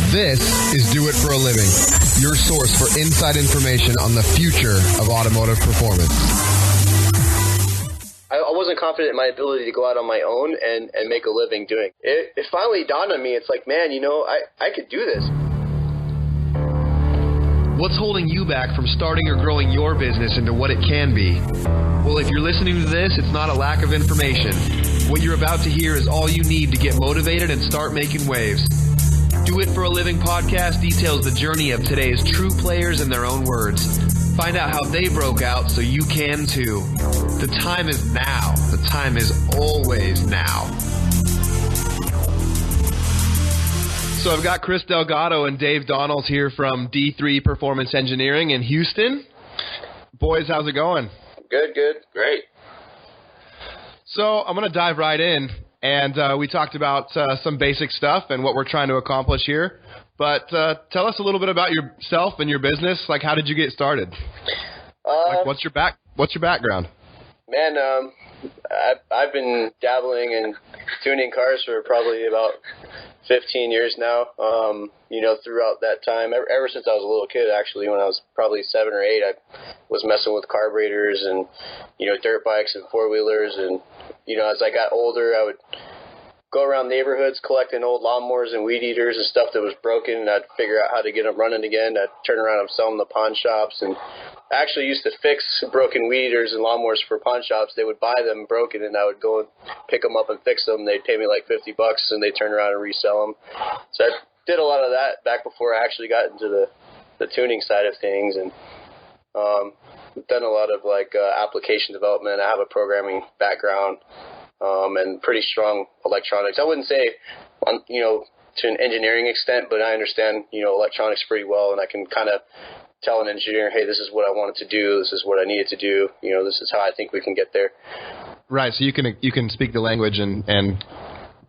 This is Do It for a Living, your source for inside information on the future of automotive performance. I wasn't confident in my ability to go out on my own and make a living doing it. It finally dawned on me. It's like, man, I could do this. What's holding you back from starting or growing your business into what it can be? Well, if you're listening to this, it's not a lack of information. What you're about to hear is all you need to get motivated and start making waves. Do It for a Living podcast details the journey of today's true players in their own words. Find out how they broke out so you can too. The time is now. The time is always now. So I've got Chris Delgado and Dave Donnals here from D3 Performance Engineering in Houston. Boys, how's it going? Good. Great. So I'm going to dive right in. And we talked about some basic stuff and what we're trying to accomplish here. But tell us a little bit about yourself and your business. Like, how did you get started? What's your background? Man, I've been dabbling in tuning cars for probably about 15 years now. Throughout that time, ever since I was a little kid, actually, when I was probably 7 or 8, I was messing with carburetors and, dirt bikes and four-wheelers. And, as I got older, I would go around neighborhoods collecting old lawnmowers and weed eaters and stuff that was broken, and I'd figure out how to get them running again. I'd turn around and sell them to pawn shops, and I actually used to fix broken weed eaters and lawnmowers for pawn shops. They would buy them broken, and I would go and pick them up and fix them. They'd pay me like $50, and they'd turn around and resell them. So I did a lot of that back before I actually got into the tuning side of things, and done a lot of application development. I have a programming background and pretty strong electronics. I wouldn't say to an engineering extent, but I understand electronics pretty well, and I can kind of tell an engineer, hey, this is what I wanted to do, this is what I needed to do, this is how I think we can get there. Right, so you can speak the language and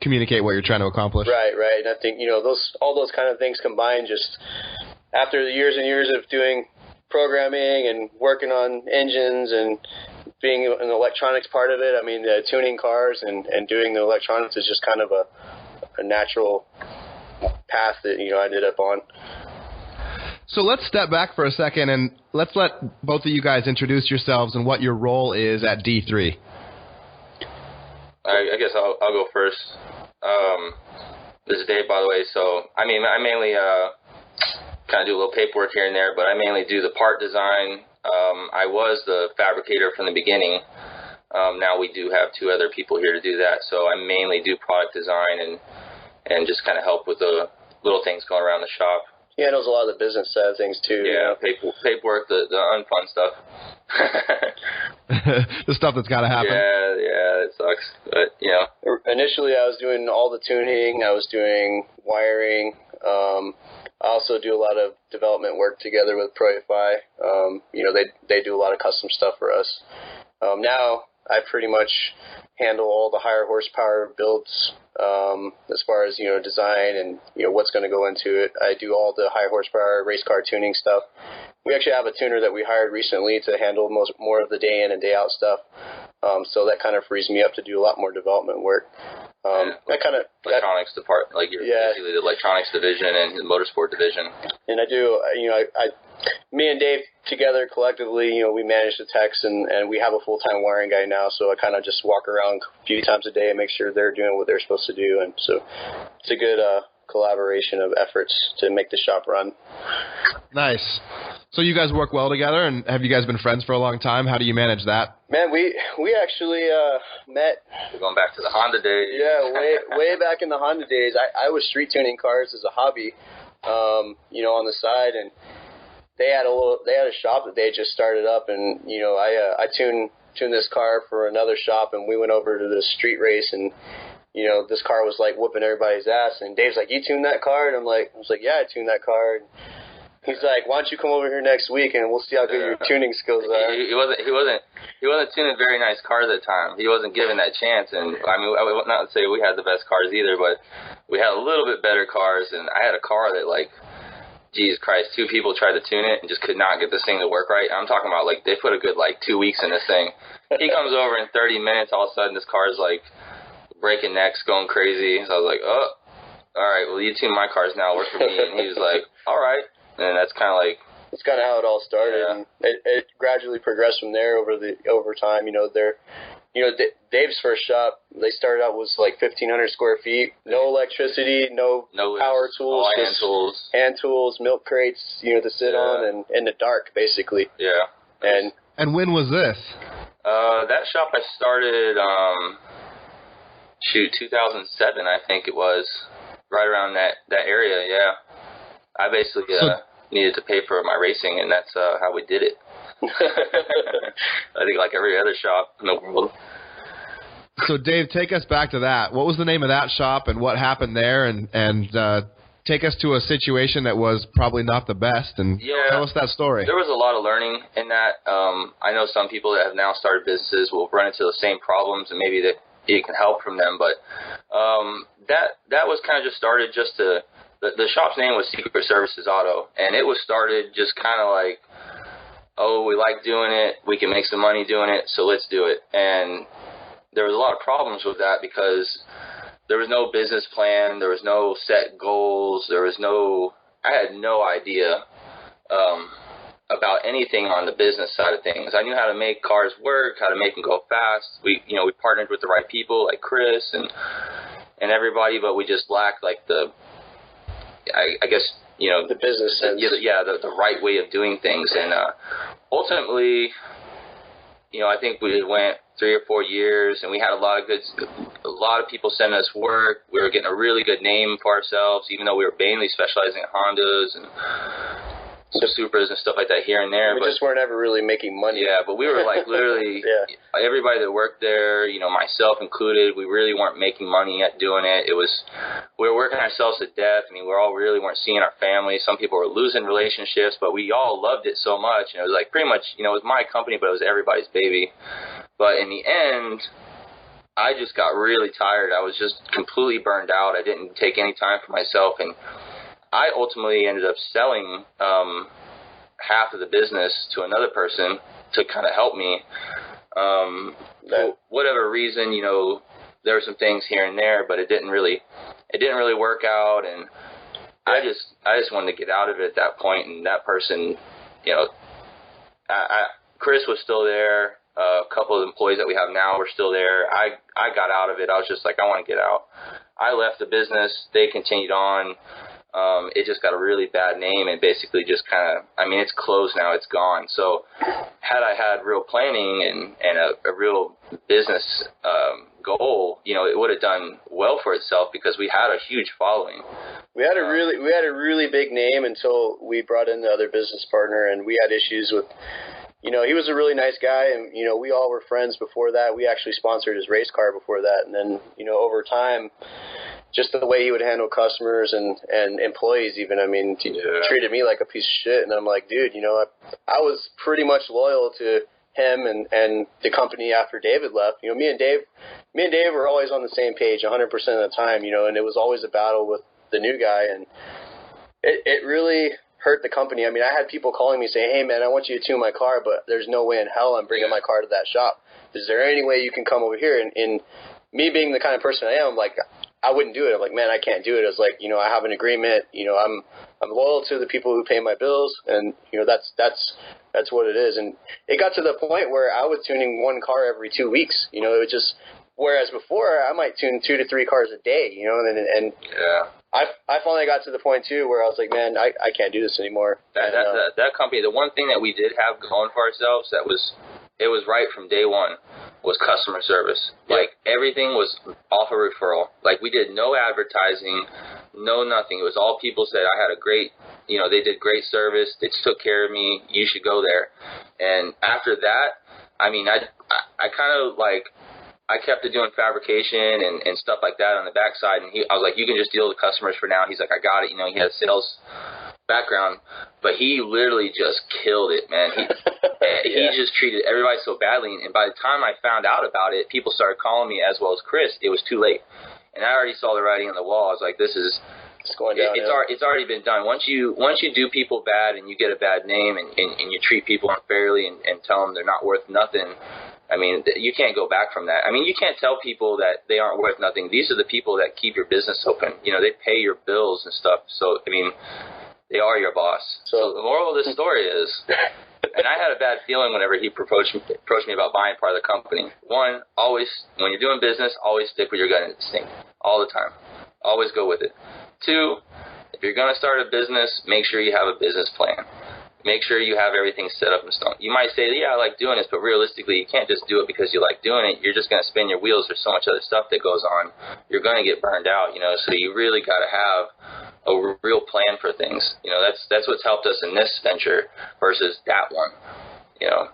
communicate what you're trying to accomplish. Right, and I think all those kind of things combined, just after the years and years of doing programming and working on engines and being an electronics part of it, I mean, tuning cars and doing the electronics is just kind of a natural path that I ended up on. So let's step back for a second and let's let both of you guys introduce yourselves and what your role is at D3. I guess I'll go first. This is Dave, by the way. So I mainly kind of do a little paperwork here and there, but I mainly do the part design. I was the fabricator from the beginning. Now we do have 2 other people here to do that. So I mainly do product design and just kind of help with the little things going around the shop. He handles a lot of the business side of things too. Yeah, paperwork, the unfun stuff. The stuff that's got to happen. Yeah, it sucks. But, Initially, I was doing all the tuning. I was doing wiring. I also do a lot of development work together with ProFi. They do a lot of custom stuff for us. Now, I pretty much handle all the higher horsepower builds as far as, design and, what's going to go into it. I do all the high horsepower race car tuning stuff. We actually have a tuner that we hired recently to handle more of the day in and day out stuff. So that kind of frees me up to do a lot more development work. Electronics department, basically the electronics division and the motorsport division. And I do, me and Dave together collectively, we manage the techs, and we have a full-time wiring guy now, so I kind of just walk around a few times a day and make sure they're doing what they're supposed to do, and so it's a good collaboration of efforts to make the shop run. Nice. So you guys work well together, and have you guys been friends for a long time? How do you manage that? Man, we actually met. We're going back to the Honda days. Yeah, way back in the Honda days. I was street tuning cars as a hobby, on the side, and they had a shop that they just started up, and I tuned this car for another shop, and we went over to the street race, and this car was like whooping everybody's ass, and Dave's like, "You tuned that car?" And I was like, "Yeah, I tuned that car." And he's like, "Why don't you come over here next week and we'll see how good your tuning skills are." He wasn't tuning very nice cars at the time. He wasn't given that chance, and I would not say we had the best cars either, but we had a little bit better cars, and I had a car that Jesus Christ, 2 people tried to tune it and just could not get this thing to work right. I'm talking about they put a good 2 weeks in this thing. He comes over in 30 minutes, all of a sudden this car's breaking necks, going crazy. So I was like, oh, all right, well, you tune my cars now, work for me. And he was like, all right. And that's kind of like, it's kind of how it all started. Yeah. And it gradually progressed from there over time. Dave's first shop, they started out was like 1,500 square feet, no electricity, no power tools, just hand tools, milk crates, to sit on, and in the dark, basically. Yeah. And when was this? That shop I started, 2007, I think it was, right around that area. Yeah. I basically needed to pay for my racing, and that's how we did it. I think like every other shop in the world. So, Dave, take us back to that. What was the name of that shop and what happened there? And take us to a situation that was probably not the best. And tell us that story. There was a lot of learning in that. I know some people that have now started businesses will run into the same problems, and maybe that you can help from them. But that was kind of just started just to – the shop's name was Secret Services Auto, and it was started just kind of like, oh, we like doing it. We can make some money doing it, so let's do it. And there was a lot of problems with that because there was no business plan. There was no set goals. I had no idea about anything on the business side of things. I knew how to make cars work, how to make them go fast. We partnered with the right people like Chris and everybody, but we just lacked like the business sense. The right way of doing things. And ultimately, I think we went 3 or 4 years, and we had a lot of people sending us work. We were getting a really good name for ourselves, even though we were mainly specializing in Hondas and Supras and stuff like that here and there. We just weren't ever really making money. Yeah, but we were like literally everybody that worked there, myself included, we really weren't making money at doing it. We were working ourselves to death. I mean, we all really weren't seeing our families. Some people were losing relationships, but we all loved it so much. And it was like pretty much, it was my company, but it was everybody's baby. But in the end, I just got really tired. I was just completely burned out. I didn't take any time for myself, and I ultimately ended up selling half of the business to another person to kind of help me. For whatever reason, there were some things here and there, but it didn't really work out, and I just wanted to get out of it at that point. And that person, Chris was still there. A couple of employees that we have now were still there. I got out of it. I was just like, I want to get out. I left the business. They continued on. It just got a really bad name and basically just kind of, it's closed now. It's gone. So had I had real planning and a real business goal, it would have done well for itself because we had a huge following. We had a really big name until we brought in the other business partner, and we had issues with, he was a really nice guy, and, we all were friends before that. We actually sponsored his race car before that. And then, over time, just the way he would handle customers and employees even, treated me like a piece of shit. And I'm like, dude, I was pretty much loyal to him and the company after David left. Me and Dave were always on the same page 100% of the time, and it was always a battle with the new guy. And it really hurt the company. I had people calling me saying, hey, man, I want you to tune my car, but there's no way in hell I'm bringing my car to that shop. Is there any way you can come over here? And me being the kind of person I am, like, I wouldn't do it. I'm like, man, I can't do it. I was like, I have an agreement. I'm loyal to the people who pay my bills, and that's what it is. And it got to the point where I was tuning one car every 2 weeks. It was just, whereas before I might tune 2 to 3 cars a day. And I finally got to the point too where I was like, man, I can't do this anymore. That company, the one thing that we did have going for ourselves it was right from day one, was customer service. Like, everything was off a referral. Like, we did no advertising, no nothing. It was all people said, I had a great, they did great service. They took care of me. You should go there. And after that, I kind of like, I kept doing fabrication and stuff like that on the backside. And I was like, you can just deal with customers for now. He's like, I got it. He had a sales background, but he literally just killed it, man. He just treated everybody so badly, and by the time I found out about it, people started calling me as well as Chris. It was too late, and I already saw the writing on the wall. I was like, it's going down. It's already been done. Once you do people bad and you get a bad name and you treat people unfairly and tell them they're not worth nothing, I mean, you can't go back from that. I mean, you can't tell people that they aren't worth nothing. These are the people that keep your business open. You know, they pay your bills and stuff. So, I mean, they are your boss. So the moral of this story is, and I had a bad feeling whenever he approached me about buying part of the company. One, always, when you're doing business, always stick with your gut instinct all the time. Always go with it. Two, if you're going to start a business, make sure you have a business plan. Make sure you have everything set up in stone. You might say, yeah, I like doing this, but realistically, you can't just do it because you like doing it. You're just going to spin your wheels. There's so much other stuff that goes on. You're going to get burned out, you know, so you really got to have a real plan for things. You know, that's what's helped us in this venture versus that one, you know.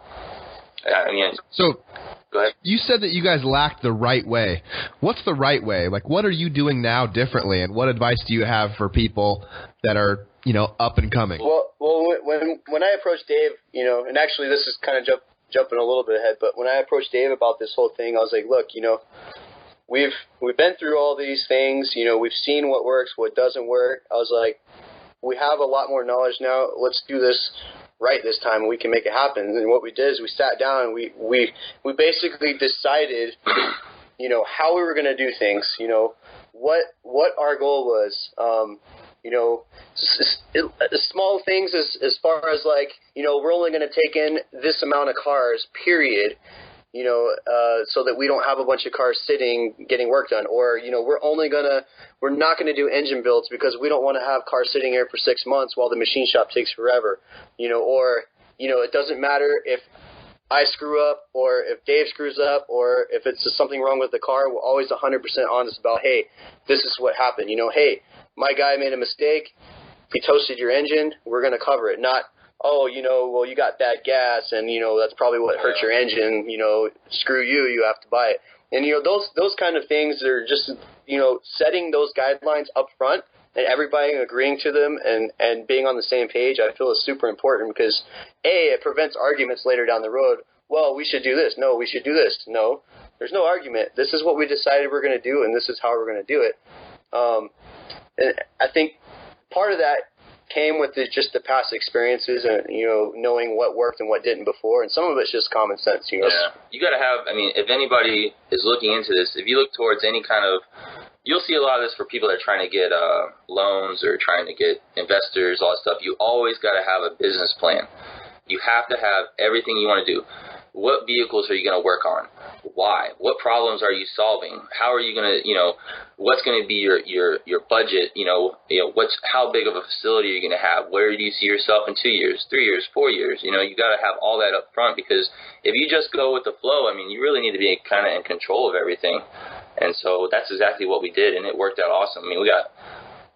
I mean, so go ahead. You said that you guys lacked the right way. What's the right way? Like, what are you doing now differently, and what advice do you have for people that are, you know, up and coming? Well, when I approached Dave, you know, and actually this is kind of jumping a little bit ahead, but when I approached Dave about this whole thing, I was like, look, you know, we've been through all these things, you know, we've seen what works, what doesn't work. I was like, we have a lot more knowledge now. Let's do this right this time, and we can make it happen. And what we did is we sat down and we basically decided, you know, how we were going to do things, you know, what our goal was. You know, small things as far as like, you know, we're only going to take in this amount of cars, period, you know, so that we don't have a bunch of cars sitting getting work done. Or, you know, we're not going to do engine builds because we don't want to have cars sitting here for 6 months while the machine shop takes forever, you know, or, you know, it doesn't matter if I screw up or if Dave screws up or if it's just something wrong with the car. We're always 100% honest about, hey, this is what happened. You know, hey, my guy made a mistake. He toasted your engine. We're going to cover it. Not, oh, you know, well, you got bad gas and, you know, that's probably what hurt your engine. You know, screw you. You have to buy it. And, you know, those kind of things are just, you know, setting those guidelines up front and everybody agreeing to them and being on the same page, I feel is super important because, A, it prevents arguments later down the road. Well, we should do this. No, we should do this. No, there's no argument. This is what we decided we're going to do, and this is how we're going to do it. And I think part of that came with just the past experiences and, you know, knowing what worked and what didn't before. And some of it's just common sense, you know. Yeah. You got to have, I mean, if anybody is looking into this, if you look towards any kind of, you'll see a lot of this for people that are trying to get loans or trying to get investors, all that stuff. You always got to have a business plan. You have to have everything you want to do. What vehicles are you going to work on? Why? What problems are you solving? How are you going to, you know, what's going to be your budget? You know, how big of a facility are you going to have? Where do you see yourself in 2 years, 3 years, 4 years? You know, you got to have all that up front because if you just go with the flow, I mean, you really need to be kind of in control of everything. And so that's exactly what we did, and it worked out awesome. I mean, we got,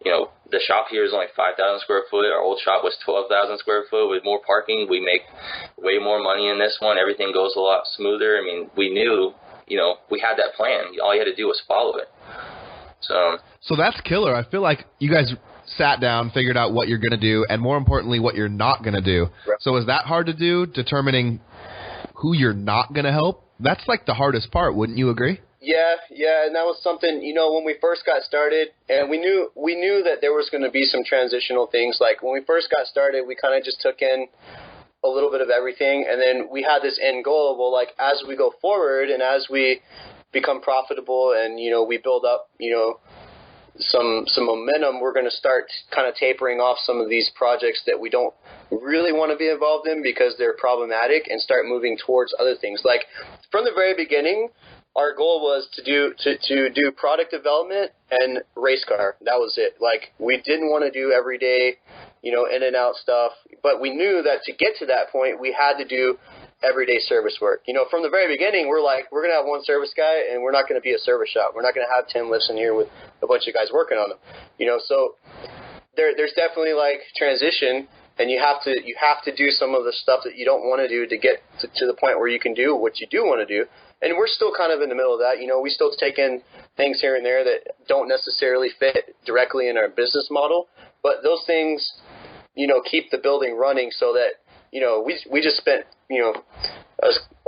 you know, the shop here is only 5,000 square foot. Our old shop was 12,000 square foot with more parking. We make way more money in this one. Everything goes a lot smoother. I mean, we knew, you know, we had that plan. All you had to do was follow it. So that's killer. I feel like you guys sat down, figured out what you're going to do, and more importantly, what you're not going to do. Right. So is that hard to do, determining who you're not going to help? That's like the hardest part, wouldn't you agree? Yeah, and that was something, you know, when we first got started, and we knew that there was going to be some transitional things. Like when we first got started, we kind of just took in a little bit of everything, and then we had this end goal. Well, like as we go forward and as we become profitable and, you know, we build up, you know, some momentum, we're going to start kind of tapering off some of these projects that we don't really want to be involved in because they're problematic and start moving towards other things. Like from the very beginning, our goal was to do product development and race car. That was it. Like we didn't want to do everyday, you know, in and out stuff, but we knew that to get to that point, we had to do everyday service work. You know, from the very beginning, we're like, we're going to have one service guy and we're not going to be a service shop. We're not going to have 10 lifts in here with a bunch of guys working on them. You know, so there's definitely like transition, and you have to do some of the stuff that you don't want to do to get to the point where you can do what you do want to do. And we're still kind of in the middle of that. You know, we still take in things here and there that don't necessarily fit directly in our business model, but those things, you know, keep the building running so that, you know, we just spent, you know,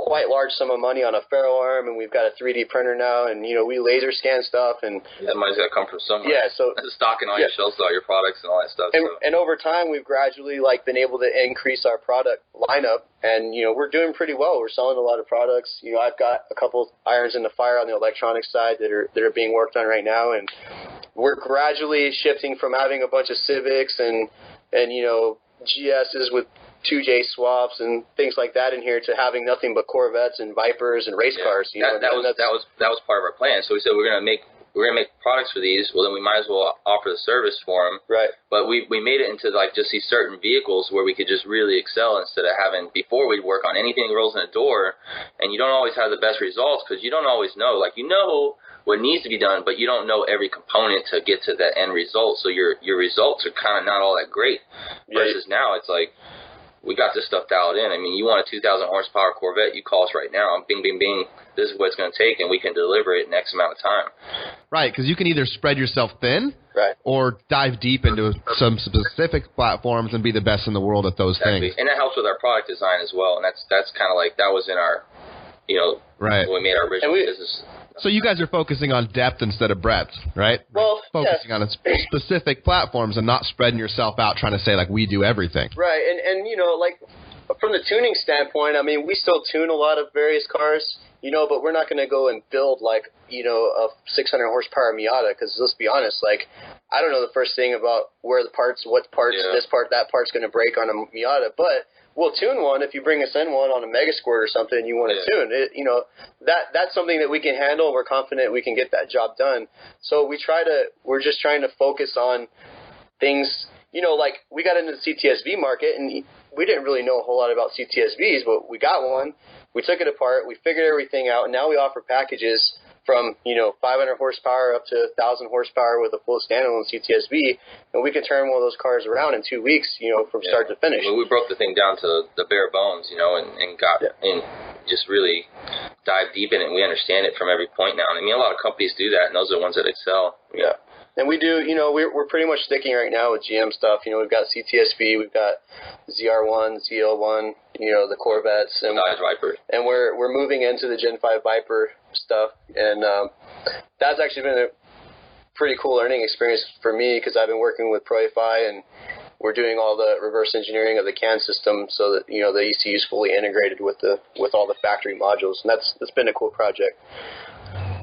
quite large sum of money on a ferro arm, and we've got a 3D printer now, and we laser scan stuff, and that money's got to come from somewhere. Yeah, so stocking all your shelves, all your products, and all that stuff. And over time, we've gradually been able to increase our product lineup, and we're doing pretty well. We're selling a lot of products. I've got a couple irons in the fire on the electronics side that are being worked on right now, and we're gradually shifting from having a bunch of Civics and GSs with 2J swaps and things like that in here to having nothing but Corvettes and Vipers and race cars. That was part of our plan. So we said we're gonna make products for these. Well, then we might as well offer the service for them. Right. But we made it into just these certain vehicles where we could just really excel instead of having before we'd work on anything that rolls in the door, and you don't always have the best results because you don't always know. What needs to be done, but you don't know every component to get to that end result. So your results are kind of not all that great. Versus now, it's like, we got this stuff dialed in. I mean, you want a 2,000 horsepower Corvette, you call us right now. Bing, bing, bing. This is what it's going to take, and we can deliver it in X amount of time. Right, because you can either spread yourself thin or dive deep into some specific platforms and be the best in the world at those things. And that helps with our product design as well. And that's kind of that was in our, when we made our original business. So you guys are focusing on depth instead of breadth, right? Well, focusing on specific platforms and not spreading yourself out trying to say we do everything. Right, and from the tuning standpoint, I mean, we still tune a lot of various cars, but we're not going to go and build a 600 horsepower Miata because let's be honest, I don't know the first thing about where the parts, what parts, this part, that part's going to break on a Miata, but we'll tune one if you bring us in one on a Mega Squirt or something and you want to tune it. That's something that we can handle. We're confident we can get that job done. So we're just trying to focus on things, we got into the CTSV market and we didn't really know a whole lot about CTSVs, but we got one. We took it apart. We figured everything out. And now we offer packages from 500 horsepower up to 1,000 horsepower with a full standalone CTSV, and we can turn one of those cars around in 2 weeks, from start to finish. Well, we broke the thing down to the bare bones, and got and just really dive deep in it. And we understand it from every point now. And I mean, a lot of companies do that, and those are the ones that excel. Yeah. And we do, we're pretty much sticking right now with GM stuff. We've got CTSV, we've got ZR1, ZL1, the Corvettes, and Viper. And we're moving into the Gen 5 Viper stuff, and that's actually been a pretty cool learning experience for me because I've been working with ProFi, and we're doing all the reverse engineering of the CAN system so that the ECU is fully integrated with all the factory modules, and that's been a cool project.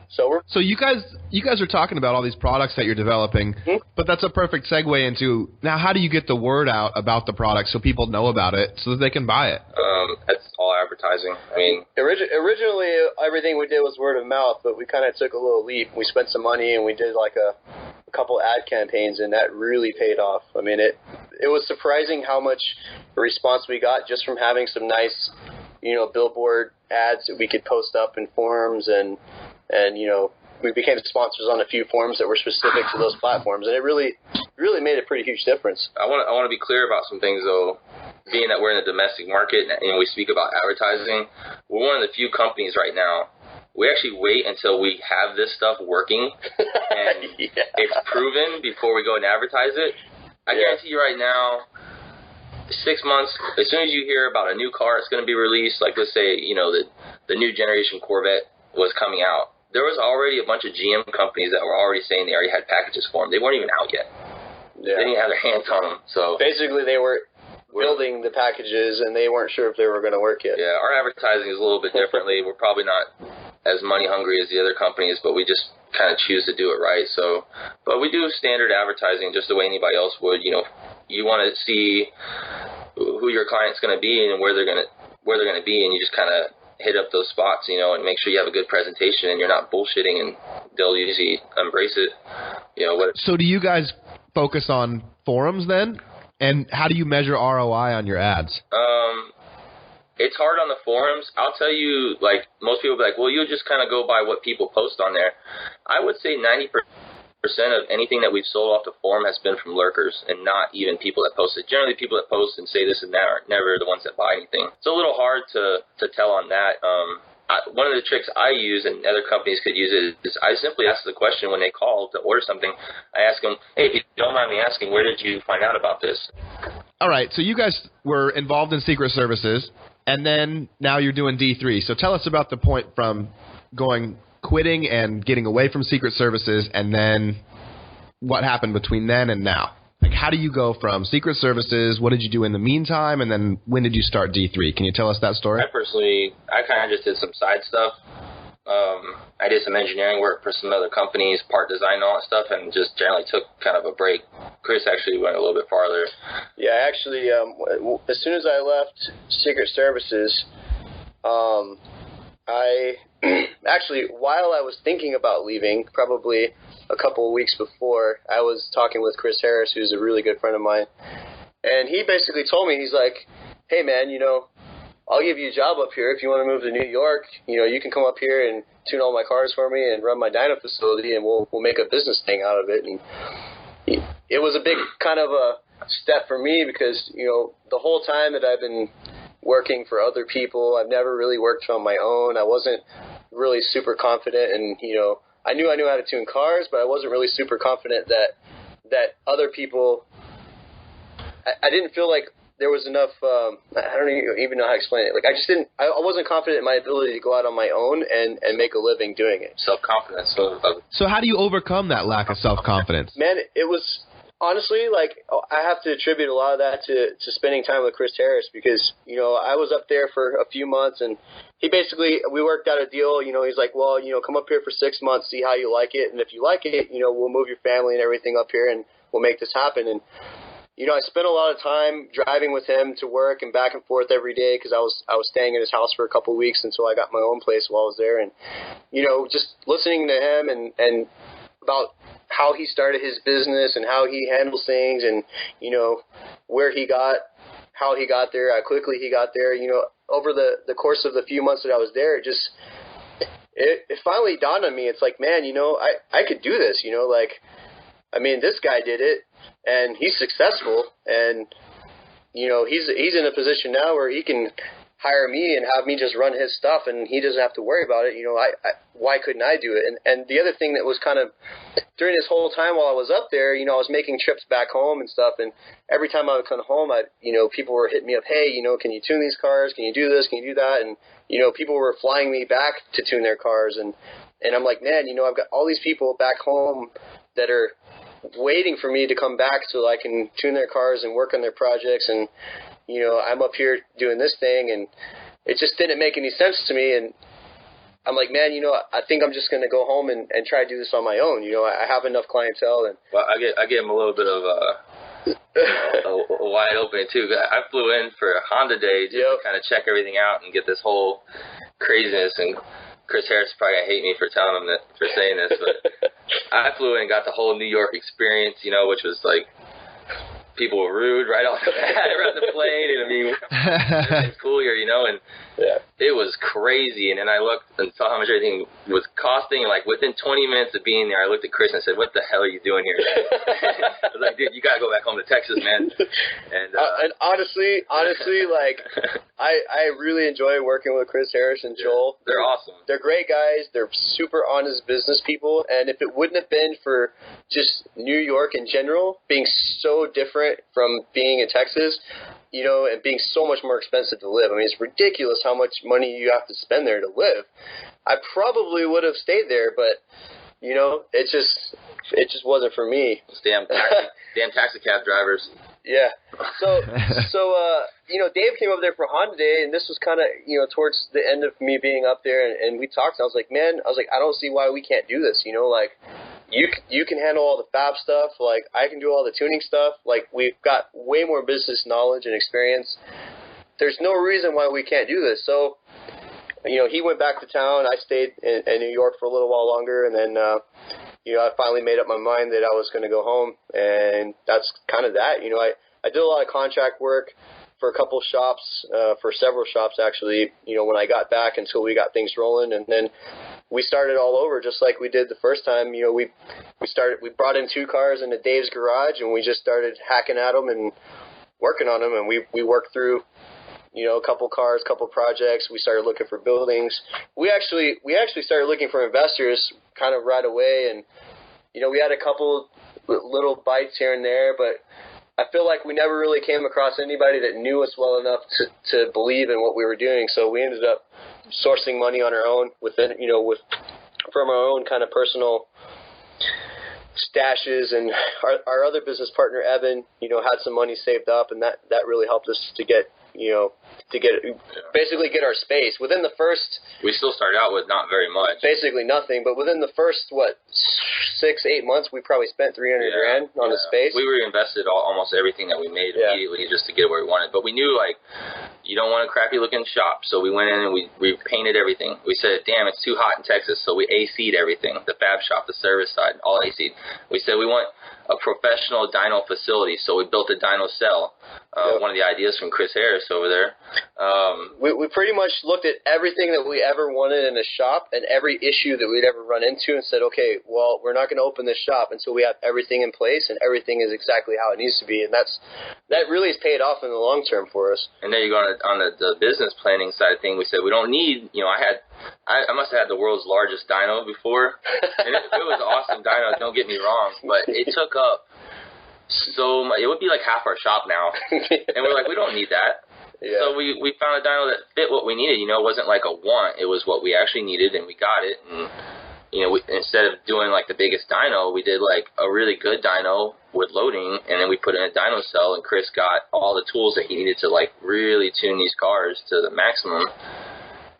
So you guys are talking about all these products that you're developing, but that's a perfect segue into now how do you get the word out about the product so people know about it so that they can buy it? That's all advertising. I mean, originally everything we did was word of mouth, but we kind of took a little leap. We spent some money and we did a couple ad campaigns, and that really paid off. I mean, it was surprising how much response we got just from having some nice, billboard ads that we could post up in forums and we became sponsors on a few forums that were specific to those platforms, and it really made a pretty huge difference. I want to be clear about some things, though. Being that we're in the domestic market and we speak about advertising, we're one of the few companies right now. We actually wait until we have this stuff working and it's proven before we go and advertise it. I guarantee you right now, 6 months, as soon as you hear about a new car that's going to be released, like let's say, the new generation Corvette was coming out, there was already a bunch of GM companies that were already saying they already had packages for them. They weren't even out yet. Yeah. They didn't have their hands on them. So basically, they were building the packages, and they weren't sure if they were going to work yet. Yeah, our advertising is a little bit differently. We're probably not as money hungry as the other companies, but we just kind of choose to do it right. So, but we do standard advertising just the way anybody else would. You want to see who your client's going to be and where they're going to be, and you just kind of hit up those spots, and make sure you have a good presentation and you're not bullshitting, and they'll usually embrace it. So do you guys focus on forums then? And how do you measure ROI on your ads? It's hard on the forums. I'll tell you, most people will be like, well, you'll just kind of go by what people post on there. I would say 90% of anything that we've sold off the forum has been from lurkers and not even people that post it. Generally, people that post and say this and that are never the ones that buy anything. It's a little hard to tell on that. One of the tricks I use, and other companies could use it, is I simply ask the question when they call to order something. I ask them, hey, if you don't mind me asking, where did you find out about this? All right, so you guys were involved in secret services, And then now you're doing D3. So tell us about the point from quitting and getting away from Secret Services, and then what happened between then and now. Like, how do you go from Secret Services? What did you do in the meantime? And then when did you start D3? Can you tell us that story? I kind of just did some side stuff. I did some engineering work for some other companies, part design and all that stuff, and just generally took kind of a break. Chris actually went a little bit farther. Yeah, actually, as soon as I left Secret Services, while I was thinking about leaving, probably a couple of weeks before, I was talking with Chris Harris, who's a really good friend of mine, and he basically told me, he's like, hey man, I'll give you a job up here if you want to move to New York. You can come up here and tune all my cars for me and run my dyno facility, and we'll make a business thing out of it. And it was a big kind of a step for me because, the whole time that I've been working for other people, I've never really worked on my own. I wasn't really super confident, and, I knew how to tune cars, but I wasn't really super confident that other people, I didn't feel like there was enough, I don't even know how to explain it. Like, I wasn't confident in my ability to go out on my own and make a living doing it. Self-confidence. So how do you overcome that lack of self-confidence? Man, it was honestly, like, I have to attribute a lot of that to spending time with Chris Harris because, I was up there for a few months, and we worked out a deal. He's like, well, come up here for 6 months, see how you like it. And if you like it, we'll move your family and everything up here and we'll make this happen. And I spent a lot of time driving with him to work and back and forth every day because I was staying at his house for a couple of weeks until I got my own place while I was there. And, just listening to him and about how he started his business and how he handles things and, how he got there, how quickly he got there, over the course of the few months that I was there, it finally dawned on me. It's like, man, I could do this, this guy did it. And he's successful, and he's in a position now where he can hire me and have me just run his stuff, and he doesn't have to worry about it. Why couldn't I do it? And the other thing that was kind of during this whole time while I was up there, I was making trips back home and stuff, and every time I would come home, people were hitting me up, hey, can you tune these cars? Can you do this? Can you do that? And people were flying me back to tune their cars, and I'm like, man, I've got all these people back home that are waiting for me to come back so I can tune their cars and work on their projects, and I'm up here doing this thing, and it just didn't make any sense to me. And I'm like, man, I think I'm just going to go home and try to do this on my own. I have enough clientele. And well, I gave him a little bit of a wide opening too. I flew in for a Honda day just to kind of check everything out and get this whole craziness. And Chris Harris is probably gonna hate me for saying this, but I flew in and got the whole New York experience, which was like people were rude right off the bat around the plane, and I mean, it's cool here, and it was crazy. And then I looked and saw how much everything was costing, and like within 20 minutes of being there, I looked at Chris and I said, "What the hell are you doing here?" I was like, "Dude, you gotta go back home to Texas, man." And honestly, like I really enjoy working with Chris Harris and Joel. They're awesome. They're great guys. They're super honest business people. And if it wouldn't have been for just New York in general being so different from being in Texas, and being so much more expensive to live. I mean, it's ridiculous how much money you have to spend there to live. I probably would have stayed there, but it just wasn't for me. Damn taxi cab drivers. Yeah. So Dave came over there for Honda Day, and this was kind of, towards the end of me being up there, and we talked, and I was like, I don't see why we can't do this, like, you can handle all the fab stuff, like, I can do all the tuning stuff, like, we've got way more business knowledge and experience. There's no reason why we can't do this. So, he went back to town, I stayed in New York for a little while longer, and then, I finally made up my mind that I was going to go home, and that's kind of that. I did a lot of contract work for a couple shops, for several shops actually, when I got back until we got things rolling, and then we started all over just like we did the first time. We brought in 2 cars into Dave's garage, and we just started hacking at them and working on them, and we worked through a couple cars, couple projects. We started looking for buildings. We actually started looking for investors kind of right away, and we had a couple little bites here and there, but I feel like we never really came across anybody that knew us well enough to believe in what we were doing. So we ended up sourcing money on our own from our own kind of personal stashes, and our other business partner, Evan, had some money saved up, and that really helped us to get basically get our space. Within the first... We still started out with not very much. Basically nothing, but within the first, 6-8 months, we probably spent $300 grand on the space. We reinvested almost everything that we made immediately just to get where we wanted. But we knew, you don't want a crappy-looking shop, so we went in and we painted everything. We said, damn, it's too hot in Texas, so we AC'd everything, the fab shop, the service side, all AC'd. We said we want a professional dyno facility, so we built a dyno cell. One of the ideas from Chris Harris over there. We pretty much looked at everything that we ever wanted in a shop and every issue that we'd ever run into and said, okay, well, we're not going to open this shop until we have everything in place and everything is exactly how it needs to be. And that really has paid off in the long term for us. And then you go on the business planning side of things. We said we don't need, I must have had the world's largest dyno before. And it was an awesome dyno, don't get me wrong, but it took up so much. It would be like half our shop now. And we're like, we don't need that. Yeah. So we found a dyno that fit what we needed. It wasn't like a want. It was what we actually needed, and we got it. And, instead of doing like the biggest dyno, we did like a really good dyno with loading, and then we put in a dyno cell, and Chris got all the tools that he needed to like really tune these cars to the maximum.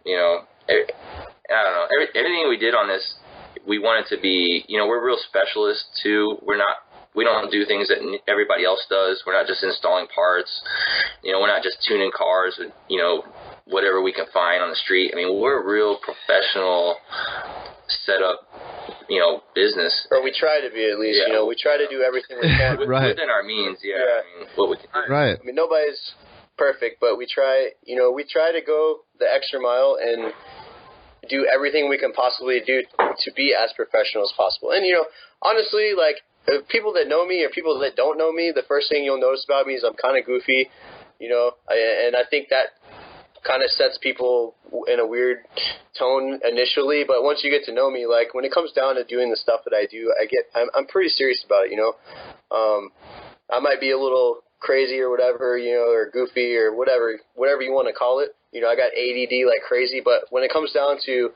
I don't know. Everything we did on this, we wanted to be, we're real specialists too. We don't do things that everybody else does. We're not just installing parts. We're not just tuning cars with, whatever we can find on the street. I mean, we're a real professional setup, business. Or we try to be, at least. Yeah. We try to do everything we can. Within our means, I mean, what we can do. Right. I mean, nobody's perfect, but we try to go the extra mile and do everything we can possibly do to be as professional as possible. And, honestly, people that know me or people that don't know me, the first thing you'll notice about me is I'm kind of goofy, and I think that kind of sets people in a weird tone initially. But once you get to know me, when it comes down to doing the stuff that I do, I'm pretty serious about it. I might be a little crazy or whatever, or goofy or whatever you want to call it. I got ADD like crazy, but when it comes down to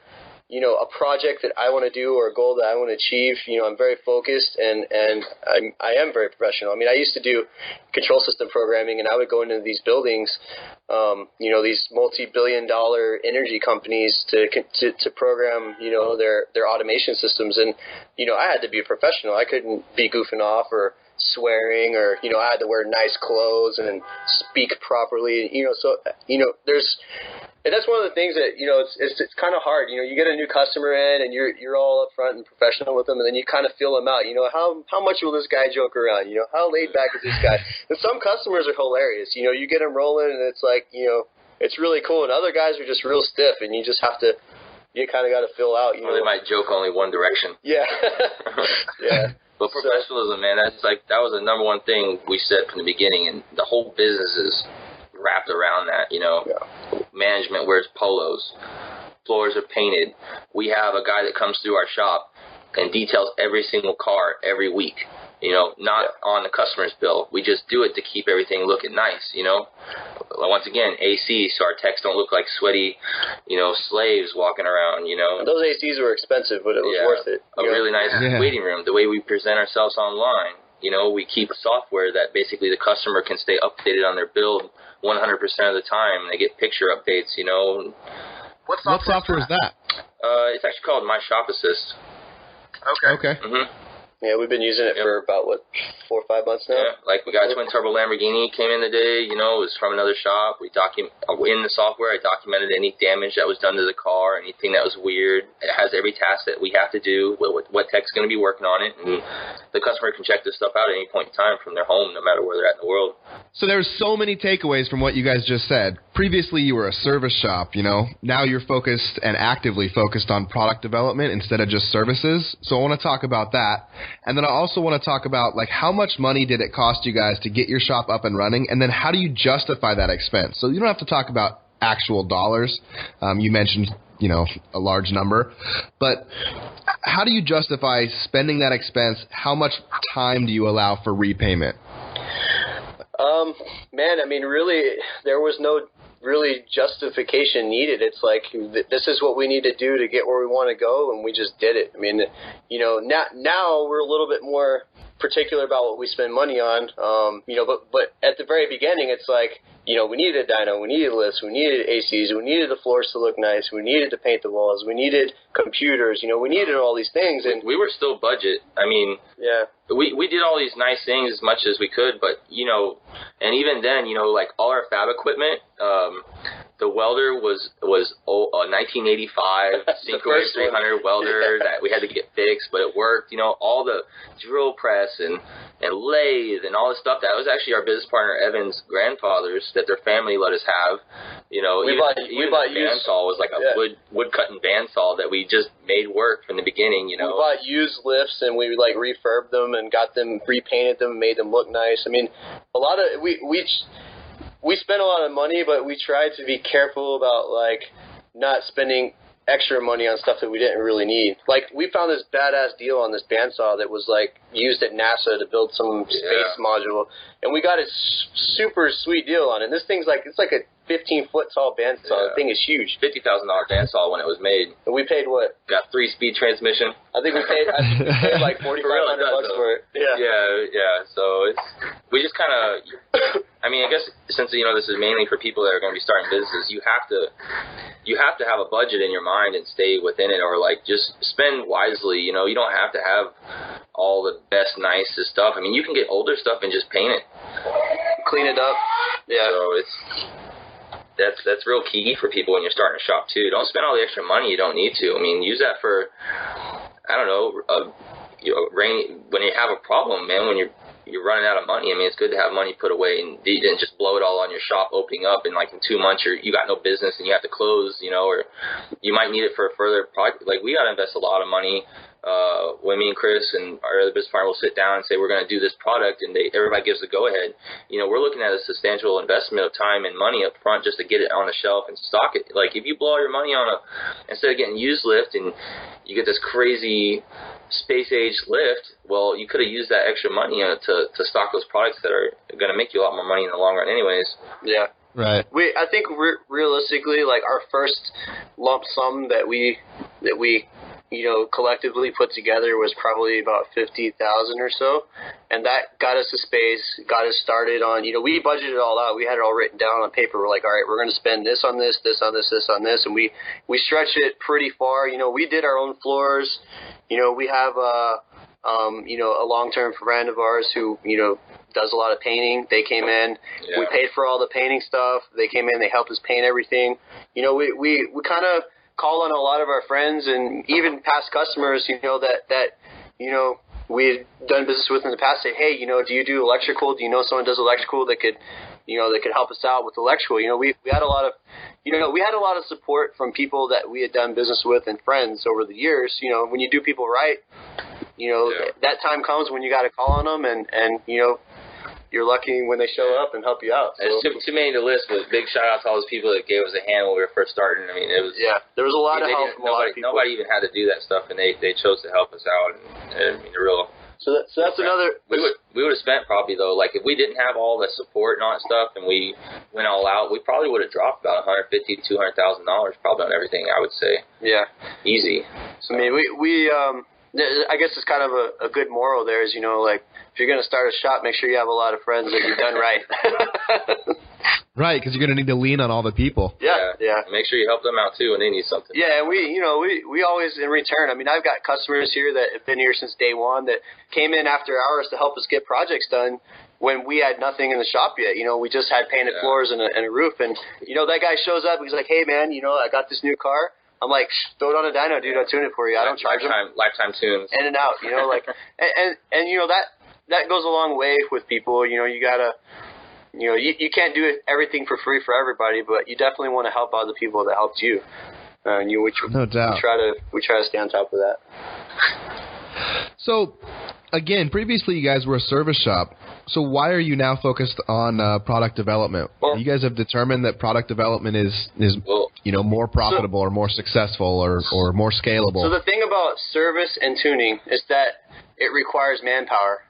a project that I want to do or a goal that I want to achieve, I'm very focused and I am very professional. I mean, I used to do control system programming, and I would go into these buildings, these multi-billion-dollar energy companies to program, their automation systems. And, I had to be a professional. I couldn't be goofing off or swearing or, I had to wear nice clothes and speak properly, and that's one of the things that, it's kind of hard. You get a new customer in and you're all up front and professional with them, and then you kind of feel them out. How much will this guy joke around? How laid back is this guy? And some customers are hilarious. You get them rolling and it's like, it's really cool. And other guys are just real stiff, and you just have to, you kind of got to fill out. Or they might joke only one direction. Yeah. Yeah. But professionalism, man, that was the number one thing we said from the beginning, and the whole business is wrapped around that, Yeah. Management wears polos. Floors are painted. We have a guy that comes through our shop and details every single car every week, not on the customer's bill. We just do it to keep everything looking nice, Once again, AC, so our techs don't look like sweaty, slaves walking around, And those ACs were expensive, but it was worth it. A really nice waiting room. The way we present ourselves online, we keep software that basically the customer can stay updated on their build 100% of the time. They get picture updates, What software is that? It's actually called My Shop Assist. Okay. Mm-hmm. Yeah, we've been using it for about, 4 or 5 months now? Yeah, we got a twin-turbo Lamborghini, came in today, it was from another shop. In the software, I documented any damage that was done to the car, anything that was weird. It has every task that we have to do, what tech's going to be working on it, and the customer can check this stuff out at any point in time from their home, no matter where they're at in the world. So there's so many takeaways from what you guys just said. Previously, you were a service shop, Now you're focused and actively focused on product development instead of just services. So I want to talk about that. And then I also want to talk about, how much money did it cost you guys to get your shop up and running? And then how do you justify that expense? So you don't have to talk about actual dollars. You mentioned, a large number. But how do you justify spending that expense? How much time do you allow for repayment? Man, I mean, really, there was no really justification needed. It's like, this is what we need to do to get where we want to go, and we just did it. I mean, you know, now we're a little bit more particular about what we spend money on, you know, but at the very beginning, it's like, you know, we needed a dyno, we needed lifts, we needed ACs, we needed the floors to look nice, we needed to paint the walls, we needed computers, you know, we needed all these things. And we were still budget. I mean, yeah, we did all these nice things as much as we could, but, you know, and even then, you know, like all our fab equipment, the welder was a 1985 Synchro 300 welder that we had to get fixed, but it worked. You know, all the drill press and lathe and all this stuff, that was actually our business partner Evan's grandfather's that their family let us have. You know, even the bandsaw was like a wood cutting bandsaw that we just made work from the beginning. You know, we bought used lifts and we like refurbed them and got them, repainted them, made them look nice. I mean, a lot of we spent a lot of money, but we tried to be careful about like not spending extra money on stuff that we didn't really need. Like, we found this badass deal on this bandsaw that was like used at NASA to build some space module, and we got a super sweet deal on it. And this thing's like, it's like a 15-foot tall bandsaw. The thing is huge. $50,000 bandsaw when it was made. And we paid what? Got 3-speed transmission. I think we paid like $4,500 for it. Yeah. So we just kind of, I mean, I guess since, you know, this is mainly for people that are going to be starting businesses, you have to have a budget in your mind and stay within it, or like just spend wisely. You know, you don't have to have all the best, nicest stuff. I mean, you can get older stuff and just paint it, clean it up. Yeah. So that's real key for people when you're starting a shop too. Don't spend all the extra money you don't need to. I mean, use that for, I don't know, when you have a problem, man, when you're running out of money. I mean, it's good to have money put away and didn't just blow it all on your shop opening up, and like in 2 months you got no business and you have to close, you know, or you might need it for a further project. Like, we got to invest a lot of money. When me and Chris and our other business partner will sit down and say we're going to do this product, and everybody gives the go ahead, you know, we're looking at a substantial investment of time and money up front just to get it on the shelf and stock it. Like, if you blow all your money on instead of getting used lift and you get this crazy space age lift, well, you could have used that extra money to stock those products that are going to make you a lot more money in the long run anyways. Yeah. Right. I think realistically, like, our first lump sum that we you know, collectively put together was probably about $50,000 or so, and that got us a space, got us started on, you know, we budgeted it all out. We had it all written down on paper. We're like, all right, we're going to spend this on this, this on this, this on this, and we stretched it pretty far. You know, we did our own floors. You know, we have you know, a long-term friend of ours who, you know, does a lot of painting. They came in. Yeah. We paid for all the painting stuff. They came in. They helped us paint everything. You know, we kind of call on a lot of our friends and even past customers, you know, that you know, we had done business with in the past, say, hey, you know, do you do electrical? Do you know someone does electrical that could, you know, that could help us out with electrical? You know, we had a lot of, you know, we had a lot of support from people that we had done business with and friends over the years. You know, when you do people right, you know, that time comes when you got to call on them, and you know, you're lucky when they show up and help you out. So. It's too many to list, but big shout out to all those people that gave us a hand when we were first starting. I mean, it was there was a lot of help from a lot of people. Nobody even had to do that stuff, and they chose to help us out. And I mean, the real. So that's another. We would have spent probably, though, like, if we didn't have all the support and all that stuff, and we went all out, we probably would have dropped about $150,000 to $200,000 probably on everything, I would say. Yeah. Easy. So, I mean, we I guess it's kind of a good moral there is, you know, like, if you're going to start a shop, make sure you have a lot of friends that you've done right. Right, because you're going to need to lean on all the people. Yeah. Make sure you help them out, too, when they need something. Yeah, and we always, in return, I mean, I've got customers here that have been here since day one that came in after hours to help us get projects done when we had nothing in the shop yet. You know, we just had painted floors and a roof. And, you know, that guy shows up, he's like, hey, man, you know, I got this new car. I'm like, throw it on a dyno, dude. I'll tune it for you. I don't charge them. Lifetime tunes. In and out, you know, like, and you know, that goes a long way with people. You know, you gotta, you know, you can't do everything for free for everybody, but you definitely want to help out the people that helped you. And no doubt. We try to stay on top of that. So, again, previously you guys were a service shop. So why are you now focused on product development? Well, you guys have determined that product development is you know, more profitable or more successful or more scalable. So the thing about service and tuning is that it requires manpower.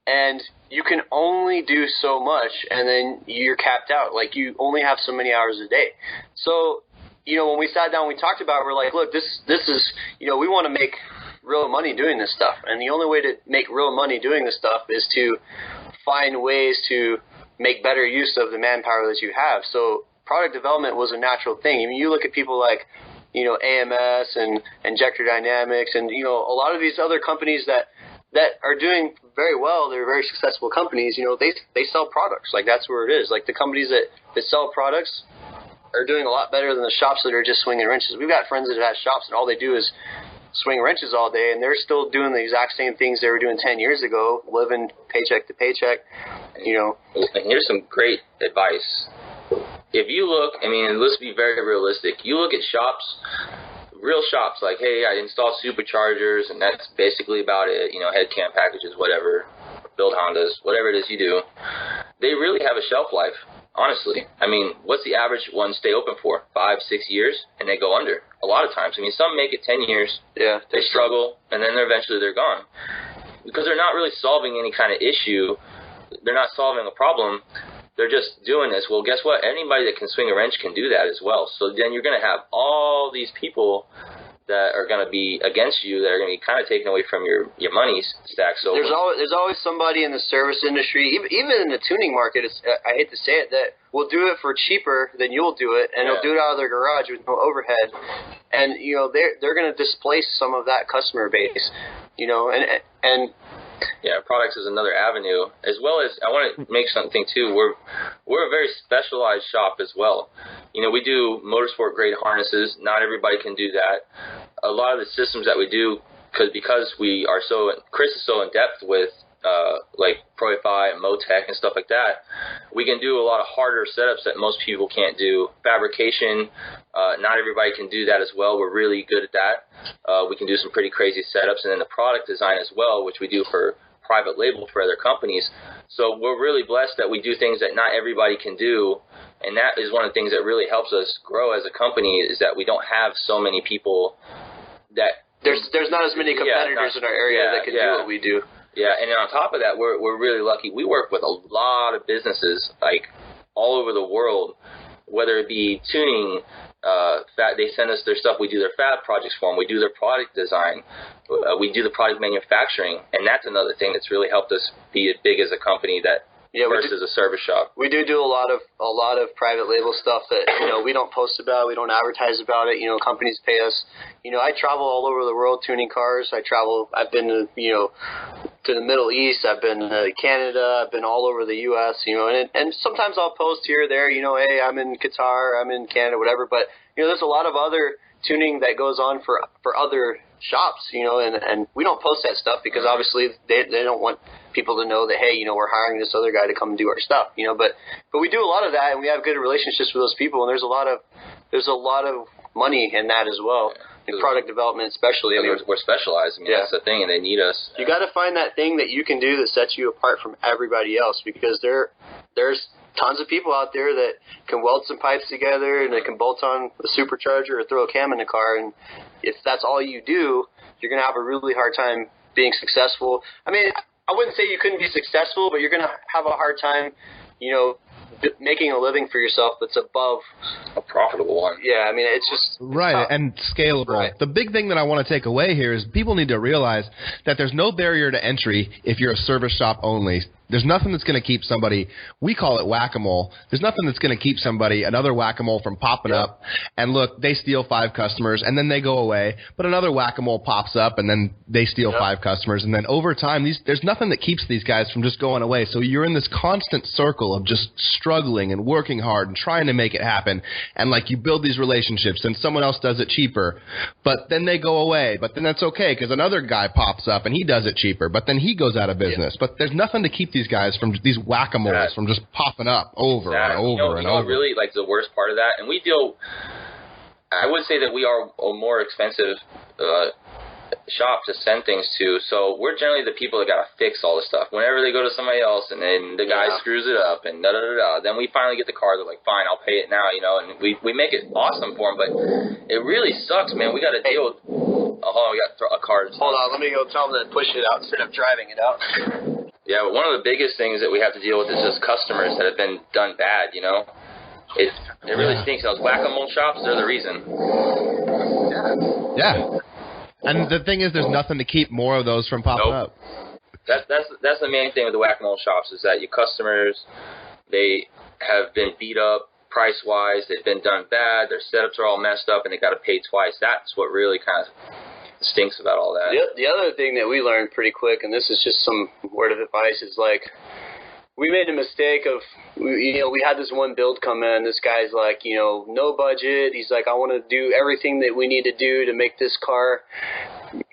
And you can only do so much, and then you're capped out. Like, you only have so many hours a day. So, you know, when we sat down, we talked about it, we're like, look, this is, you know, we want to make real money doing this stuff. And the only way to make real money doing this stuff is to find ways to make better use of the manpower that you have. So product development was a natural thing. I mean, you look at people like, you know, AMS and Injector Dynamics and, you know, a lot of these other companies that are doing very well. They're very successful companies. You know, they sell products. Like, that's where it is. Like, the companies that sell products are doing a lot better than the shops that are just swinging wrenches. We've got friends that have shops and all they do is swing wrenches all day, and they're still doing the exact same things they were doing 10 years ago, living paycheck to paycheck, you know. And here's some great advice. If you look, I mean, let's be very realistic. You look at shops, real shops, like, hey, I install superchargers, and that's basically about it, you know, head cam packages, whatever, build Hondas, whatever it is you do. They really have a shelf life, honestly. I mean, what's the average one stay open for? 5, 6 years, and they go under a lot of times. I mean, some make it 10 years. Yeah. They struggle, and then eventually they're gone. Because they're not really solving any kind of issue. They're not solving a problem. They're just doing this. Well, guess what? Anybody that can swing a wrench can do that as well. So then you're going to have all these people that are going to be against you, that are going to be kind of taken away from your money stack. So there's always somebody in the service industry, even in the tuning market. I hate to say it, that will do it for cheaper than you'll do it, and they'll do it out of their garage with no overhead. And you know, they're going to displace some of that customer base. You know, and yeah, products is another avenue, as well as I want to make something too. We're a very specialized shop as well. You know, we do motorsport grade harnesses. Not everybody can do that. A lot of the systems that we do, because we are Chris is so in depth with like Pro-Fi and Motec and stuff like that, we can do a lot of harder setups that most people can't do. Fabrication, not everybody can do that as well. We're really good at that. We can do some pretty crazy setups, and then the product design as well, which we do for private label for other companies. So we're really blessed that we do things that not everybody can do, and that is one of the things that really helps us grow as a company, is that we don't have so many people that there's not as many competitors in our area that can do what we do. Yeah, and on top of that, we're really lucky. We work with a lot of businesses, like, all over the world, whether it be tuning, they send us their stuff. We do their fab projects for them. We do their product design. We do the product manufacturing, and that's another thing that's really helped us be as big as a company versus a service shop. We do a lot of private label stuff that, you know, we don't post about, we don't advertise about it. You know, companies pay us. You know, I travel all over the world tuning cars. I've been to, you know, to the Middle East. I've been to Canada. I've been all over the U.S. You know, and sometimes I'll post here or there. You know, hey, I'm in Qatar, I'm in Canada, whatever. But you know, there's a lot of other tuning that goes on for other shops. You know, and we don't post that stuff because obviously they don't want people to know that, hey, you know, we're hiring this other guy to come and do our stuff. You know, but we do a lot of that, and we have good relationships with those people. And there's a lot of money in that as well. In product development, especially. I mean, we're specialized. I mean, that's the thing, and they need us. You got to find that thing that you can do that sets you apart from everybody else, because there's tons of people out there that can weld some pipes together and they can bolt on a supercharger or throw a cam in the car, and if that's all you do, you're going to have a really hard time being successful. I mean, I wouldn't say you couldn't be successful, but you're going to have a hard time, you know, making a living for yourself that's above a profitable one. Yeah, I mean, it's just right, and scalable. Right. The big thing that I want to take away here is people need to realize that there's no barrier to entry if you're a service shop only. There's nothing that's going to keep somebody, we call it whack-a-mole, there's nothing that's going to keep somebody, another whack-a-mole, from popping up, and look, they steal 5 customers, and then they go away, but another whack-a-mole pops up, and then they steal 5 customers, and then over time, there's nothing that keeps these guys from just going away. So you're in this constant circle of just struggling and working hard and trying to make it happen, and like you build these relationships, and someone else does it cheaper, but then they go away, but then that's okay, because another guy pops up, and he does it cheaper, but then he goes out of business. But there's nothing to keep these guys from these whack-a-moles from just popping up over and over and over. Really, like, the worst part of that, and I would say that we are a more expensive shop to send things to, so we're generally the people that got to fix all the stuff. Whenever they go to somebody else and then the guy screws it up and da-da-da-da, then we finally get the car, they're like, fine, I'll pay it now, you know, and we make it awesome for them, but it really sucks, man. We got to deal with, we got a car. Hold on, let me go tell them to push it out instead of driving it out. Yeah, but one of the biggest things that we have to deal with is just customers that have been done bad, you know? It really stinks. Those whack-a-mole shops, they're the reason. Yeah. And the thing is, there's nothing to keep more of those from popping up. That's the main thing with the whack-a-mole shops is that your customers, they have been beat up price-wise. They've been done bad. Their setups are all messed up, and they got to pay twice. That's what really kind of stinks about all that. The other thing that we learned pretty quick, and this is just some word of advice, is like we made a mistake of, we had this one build come in. This guy's like, no budget. He's like, I want to do everything that we need to do to make this car,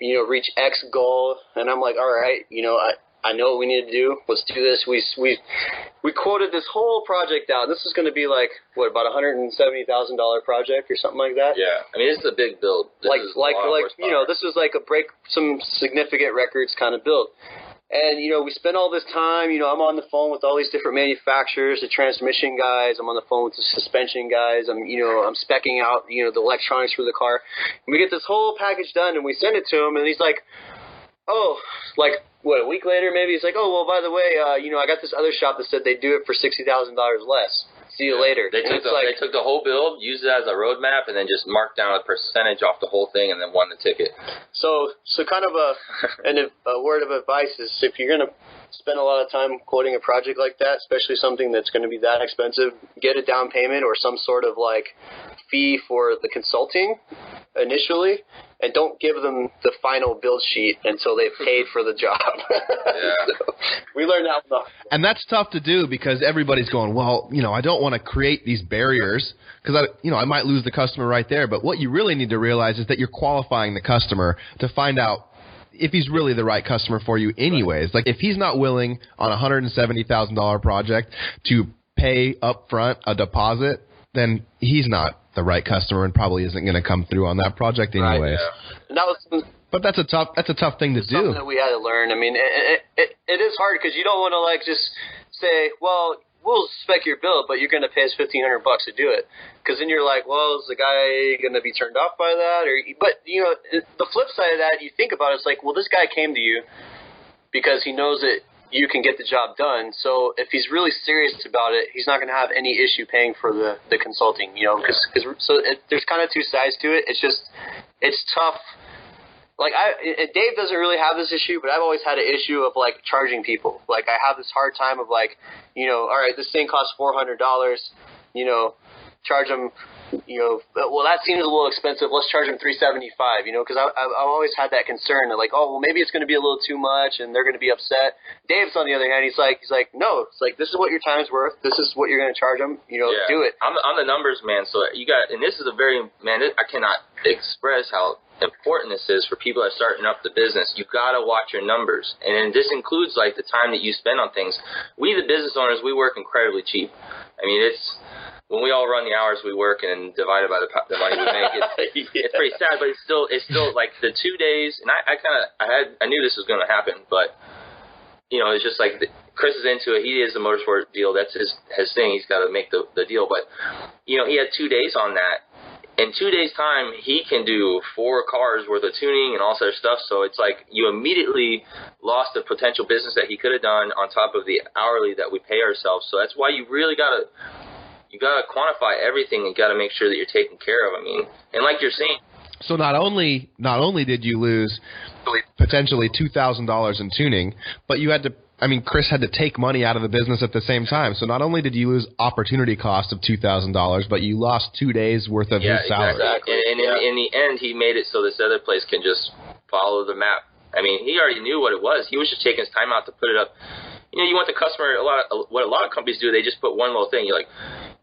reach X goal. And I'm like, all right, I know what we need to do. Let's do this. We quoted this whole project out. This is going to be like, about $170,000 project or something like that? Yeah. I mean, this is a big build. This is this was like a break some significant records kind of build. And, we spent all this time, I'm on the phone with all these different manufacturers, the transmission guys. I'm on the phone with the suspension guys. I'm speccing out, the electronics for the car. And we get this whole package done, and we send it to him, and he's like, a week later maybe, he's like, oh, well, by the way, I got this other shop that said they'd do it for $60,000 less. See you later. They took the whole build, used it as a roadmap, and then just marked down a percentage off the whole thing and then won the ticket. So kind of a word of advice is if you're going to spend a lot of time quoting a project like that, especially something that's going to be that expensive, get a down payment or some sort of fee for the consulting initially, and don't give them the final build sheet until they've paid for the job. So we learned that. And that's tough to do because everybody's going, well, I don't want to create these barriers because I might lose the customer right there. But what you really need to realize is that you're qualifying the customer to find out if he's really the right customer for you anyways. Like if he's not willing on a $170,000 project to pay upfront a deposit, then he's not the right customer and probably isn't going to come through on that project anyways. And that was, but that's a tough thing to do. Something that we had to learn. I mean, it is hard because you don't want to just say, well, we'll spec your build, but you're going to pay us $1,500 to do it. Because then you're like, well, is the guy going to be turned off by that? But the flip side of that, you think about it, it's like, well, this guy came to you because he knows that you can get the job done. So if he's really serious about it, he's not going to have any issue paying for the consulting, there's kind of two sides to it. It's tough. Dave doesn't really have this issue, but I've always had an issue of charging people. I have this hard time of all right, this thing costs $400, charge them, well, that seems a little expensive. Let's charge them $375, because I've always had that concern that maybe it's going to be a little too much and they're going to be upset. Dave's on the other hand, he's like, no, it's this is what your time's worth. This is what you're going to charge them. Do it. I'm the numbers man. So and this is I cannot express how important this is for people that are starting up the business. You got to watch your numbers. And this includes the time that you spend on things. We, the business owners, we work incredibly cheap. I mean, when we all run the hours we work and divide it by the money we make, it's pretty sad, but it's still the 2 days. And I knew this was going to happen, but it's just Chris is into it. He is the motorsport deal. That's his thing. He's got to make the deal. But he had 2 days on that. In 2 days' time, he can do 4 cars worth of tuning and all sort of stuff. So it's you immediately lost the potential business that he could have done on top of the hourly that we pay ourselves. So that's why you really got to. You got to quantify everything and got to make sure that you're taken care of. I mean, and like you're saying. So not only did you lose potentially $2,000 in tuning, but you had to. I mean, Chris had to take money out of the business at the same time. So not only did you lose opportunity cost of $2,000, but you lost 2 days worth of his salary. Exactly. And in the end, he made it so this other place can just follow the map. I mean, he already knew what it was. He was just taking his time out to put it up. You want the customer. What a lot of companies do, they just put one little thing. You're like,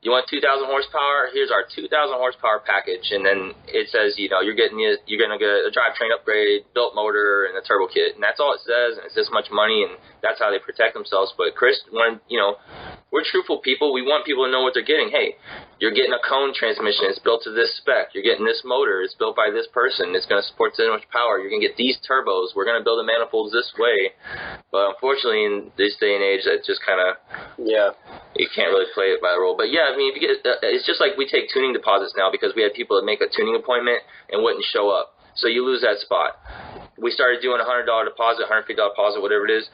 you want 2,000 horsepower? Here's our 2,000 horsepower package, and then it says, you're going to get a drivetrain upgrade, built motor, and a turbo kit, and that's all it says, and it's this much money, and that's how they protect themselves. But Chris, we're truthful people. We want people to know what they're getting. Hey, you're getting a cone transmission. It's built to this spec. You're getting this motor. It's built by this person. It's going to support this much power. You're going to get these turbos. We're going to build the manifolds this way. But unfortunately, in this day and age, that just kind of you can't really play it by the rule. But yeah, I mean, if you get, it's just like we take tuning deposits now because we had people that make a tuning appointment and wouldn't show up. So you lose that spot. We started doing a $100 deposit, $150 deposit, whatever it is.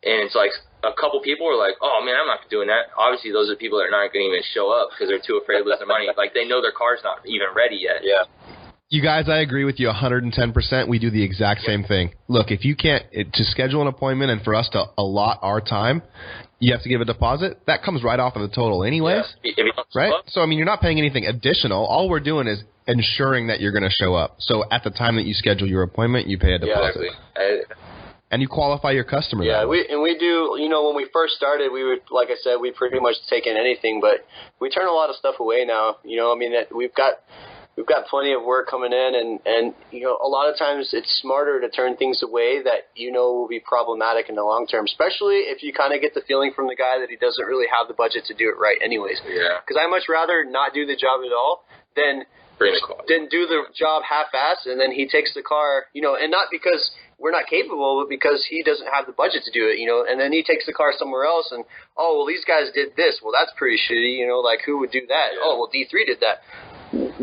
and it's like a couple people are like, oh man, I'm not doing that. Obviously, those are people that are not going to even show up because they're too afraid of losing money. Like they know their car's not even ready yet. Yeah. You guys, I agree with you 110%. We do the exact same thing. Look, if you can't, to schedule an appointment and for us to allot our time, you have to give a deposit. That comes right off of the total anyways, right? So, I mean, you're not paying anything additional. All we're doing is ensuring that you're going to show up. So at the time that you schedule your appointment, you pay a deposit. Yeah, and you qualify your customer. Yeah, we do, when we first started, we would, like I said, we pretty much take in anything, but we turn a lot of stuff away now. We've got plenty of work coming in, and a lot of times it's smarter to turn things away that will be problematic in the long term, especially if you kind of get the feeling from the guy that he doesn't really have the budget to do it right anyways. Yeah. Because I much rather not do the job at all than do the job half-assed, and then he takes the car, and not because we're not capable, but because he doesn't have the budget to do it, and then he takes the car somewhere else, and, oh, well, these guys did this. Well, that's pretty shitty, like, who would do that? Yeah. Oh, well, D3 did that.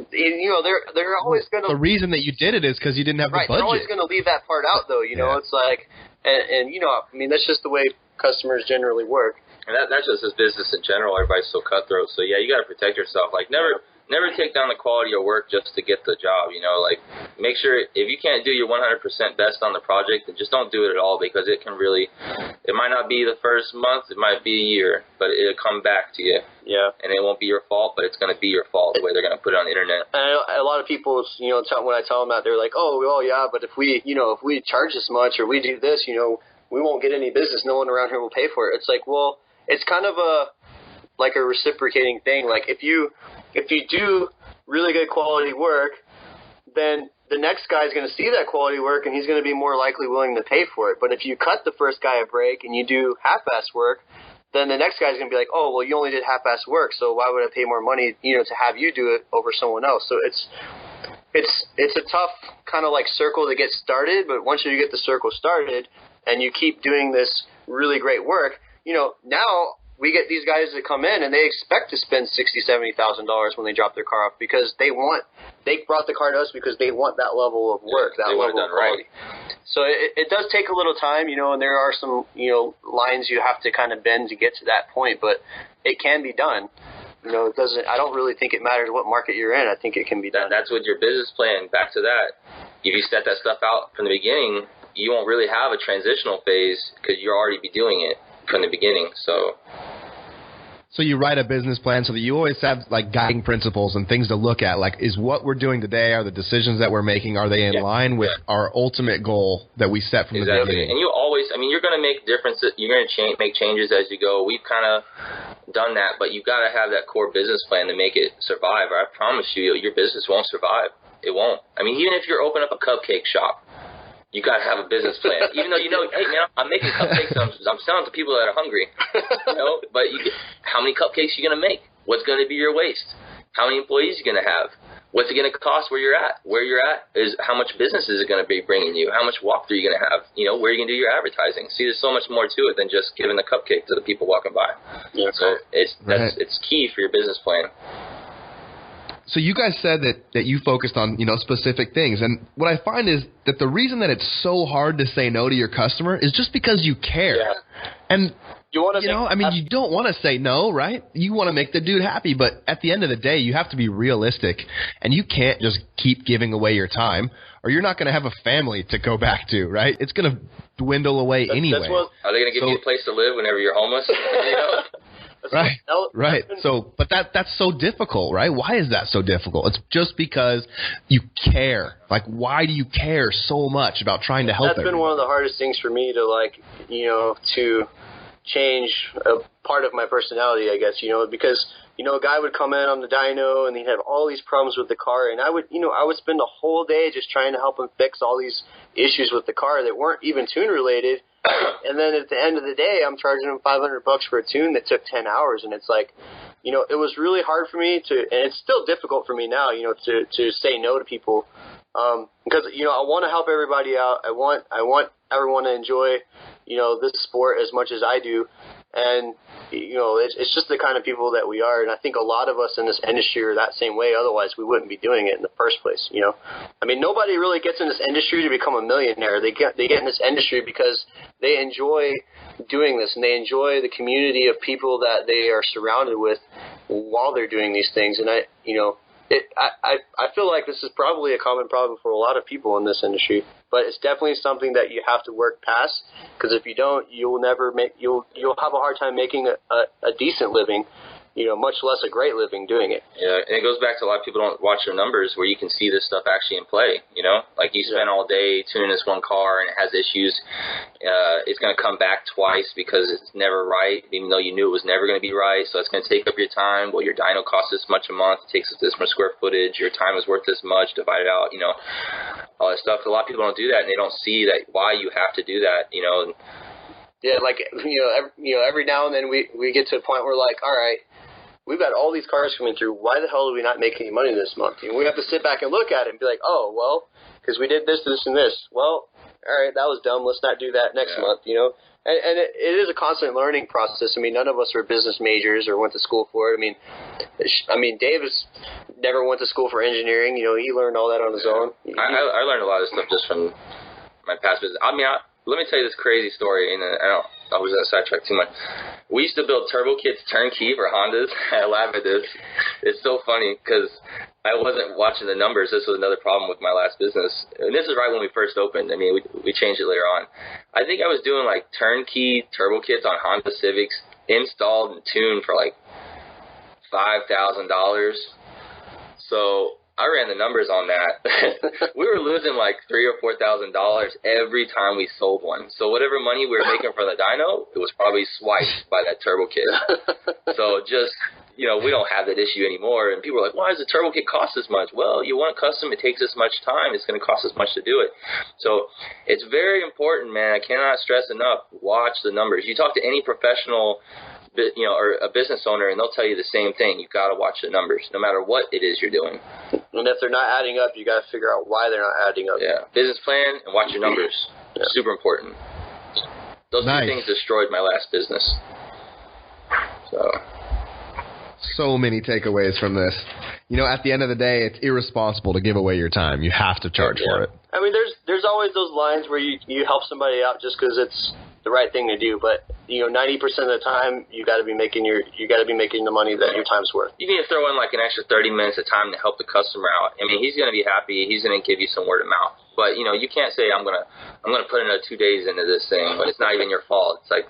They're always going to... The reason that you did it is because you didn't have the budget. They're always going to leave that part out, though, It's like, that's just the way customers generally work. And that's just his business in general. Everybody's so cutthroat. So, yeah, you got to protect yourself. Like, never take down the quality of work just to get the job, Like, make sure if you can't do your 100% best on the project, then just don't do it at all, because it can really, it might not be the first month, it might be a year, but it'll come back to you. Yeah. And it won't be your fault, but it's going to be your fault the way they're going to put it on the internet. And a lot of people, when I tell them that, they're like, oh, yeah, but if we charge this much or we do this, we won't get any business. No one around here will pay for it. It's like, well, it's kind of a reciprocating thing. Like, if you do really good quality work, then the next guy is going to see that quality work, and he's going to be more likely willing to pay for it. But if you cut the first guy a break and you do half-ass work, then the next guy's going to be like, oh, well, you only did half-ass work, so why would I pay more money, to have you do it over someone else? So it's a tough kind of like circle to get started, but once you get the circle started and you keep doing this really great work, now we get these guys that come in and they expect to spend $60,000-$70,000 when they drop their car off, because they brought the car to us because they want that level of work, that level of quality. Right. So it does take a little time, and there are some, lines you have to kind of bend to get to that point, but it can be done. It doesn't. I don't really think it matters what market you're in. I think it can be done. That's with your business plan. Back to that. If you set that stuff out from the beginning, you won't really have a transitional phase because you'll already be doing it from the beginning. So you write a business plan so that you always have like guiding principles and things to look at. Like, is what we're doing today, are the decisions that we're making, are they in line with our ultimate goal that we set from the beginning? And you always, you're going to make differences. You're going to make changes as you go. We've kind of done that, but you've got to have that core business plan to make it survive. Or I promise you, your business won't survive. It won't. Even if you're opening up a cupcake shop, you got to have a business plan. Even though, hey, man, I'm making cupcakes, I'm selling to people that are hungry, but how many cupcakes are you going to make? What's going to be your waste? How many employees are you going to have? What's it going to cost where you're at? Where you're at is how much business is it going to be bringing you? How much walkthrough are you going to have? Where are you going to do your advertising? See, there's so much more to it than just giving the cupcake to the people walking by. Yeah, so it's key for your business plan. So you guys said that you focused on, specific things. And what I find is that the reason that it's so hard to say no to your customer is just because you care. Yeah. And, you don't want to say no, right? You want to make the dude happy. But at the end of the day, you have to be realistic. And you can't just keep giving away your time, or you're not going to have a family to go back to, right? It's going to dwindle away anyway. Are they going to give you a place to live whenever you're homeless? Right. So, but that's so difficult, right? Why is that so difficult? It's just because you care. Like, why do you care so much about trying to help everybody? That's been one of the hardest things for me to to change a part of my personality, I guess, because, a guy would come in on the dyno and he'd have all these problems with the car, and I would spend a whole day just trying to help him fix all these issues with the car that weren't even tune related. And then at the end of the day, I'm charging him $500 for a tune that took 10 hours. And it's like, it was really hard for me and it's still difficult for me now, to say no to people. Because, I want to help everybody out. I want everyone to enjoy, this sport as much as I do. And, it's just the kind of people that we are. And I think a lot of us in this industry are that same way. Otherwise, we wouldn't be doing it in the first place. Nobody really gets in this industry to become a millionaire. They get in this industry because they enjoy doing this, and they enjoy the community of people that they are surrounded with while they're doing these things. And I feel like this is probably a common problem for a lot of people in this industry, but it's definitely something that you have to work past, because if you don't, you'll have a hard time making a decent living, much less a great living doing it. Yeah, and it goes back to a lot of people don't watch their numbers where you can see this stuff actually in play, Like you spend all day tuning this one car and it has issues. It's going to come back twice because it's never right, even though you knew it was never going to be right. So it's going to take up your time. Well, your dyno costs this much a month. It takes us this much square footage. Your time is worth this much. Divide it out, all that stuff. A lot of people don't do that, and they don't see that why you have to do that, Yeah, like, every now and then we get to a point where, like, all right, we've got all these cars coming through. Why the hell do we not make any money this month? We have to sit back and look at it and be like, oh, well, because we did this, this, and this. Well, all right, that was dumb. Let's not do that next month, And it is a constant learning process. I mean, none of us are business majors or went to school for it. I mean, Davis never went to school for engineering. He learned all that on his own. I learned a lot of stuff just from my past business. Let me tell you this crazy story, and I was going to sidetrack too much. We used to build turbo kits turnkey for Hondas. I laugh at this. It's so funny because I wasn't watching the numbers. This was another problem with my last business. And this is right when we first opened. I mean, we changed it later on. I think I was doing like turnkey turbo kits on Honda Civics, installed and tuned for like $5,000. So I ran the numbers on that. We were losing like $3,000 or $4,000 every time we sold one. So whatever money we were making for the dyno, it was probably swiped by that turbo kit. So just, we don't have that issue anymore. And people are like, why does the turbo kit cost this much? Well, you want custom, it takes this much time. It's going to cost this much to do it. So it's very important, man. I cannot stress enough. Watch the numbers. You talk to any professional or a business owner, and they'll tell you the same thing. You got to watch the numbers, no matter what it is you're doing. And if they're not adding up, you got to figure out why they're not adding up. Yeah, business plan and watch your numbers. Yeah. Super important. Those two things destroyed my last business. So many takeaways from this. At the end of the day, it's irresponsible to give away your time. You have to charge for it. I mean, there's always those lines where you help somebody out just because it's the right thing to do, but 90% of the time you got to be making the money that your time's worth. You need to throw in like an extra 30 minutes of time to help the customer out. I mean, he's going to be happy. He's going to give you some word of mouth. But you can't say I'm gonna put another 2 days into this thing when it's not even your fault. It's like,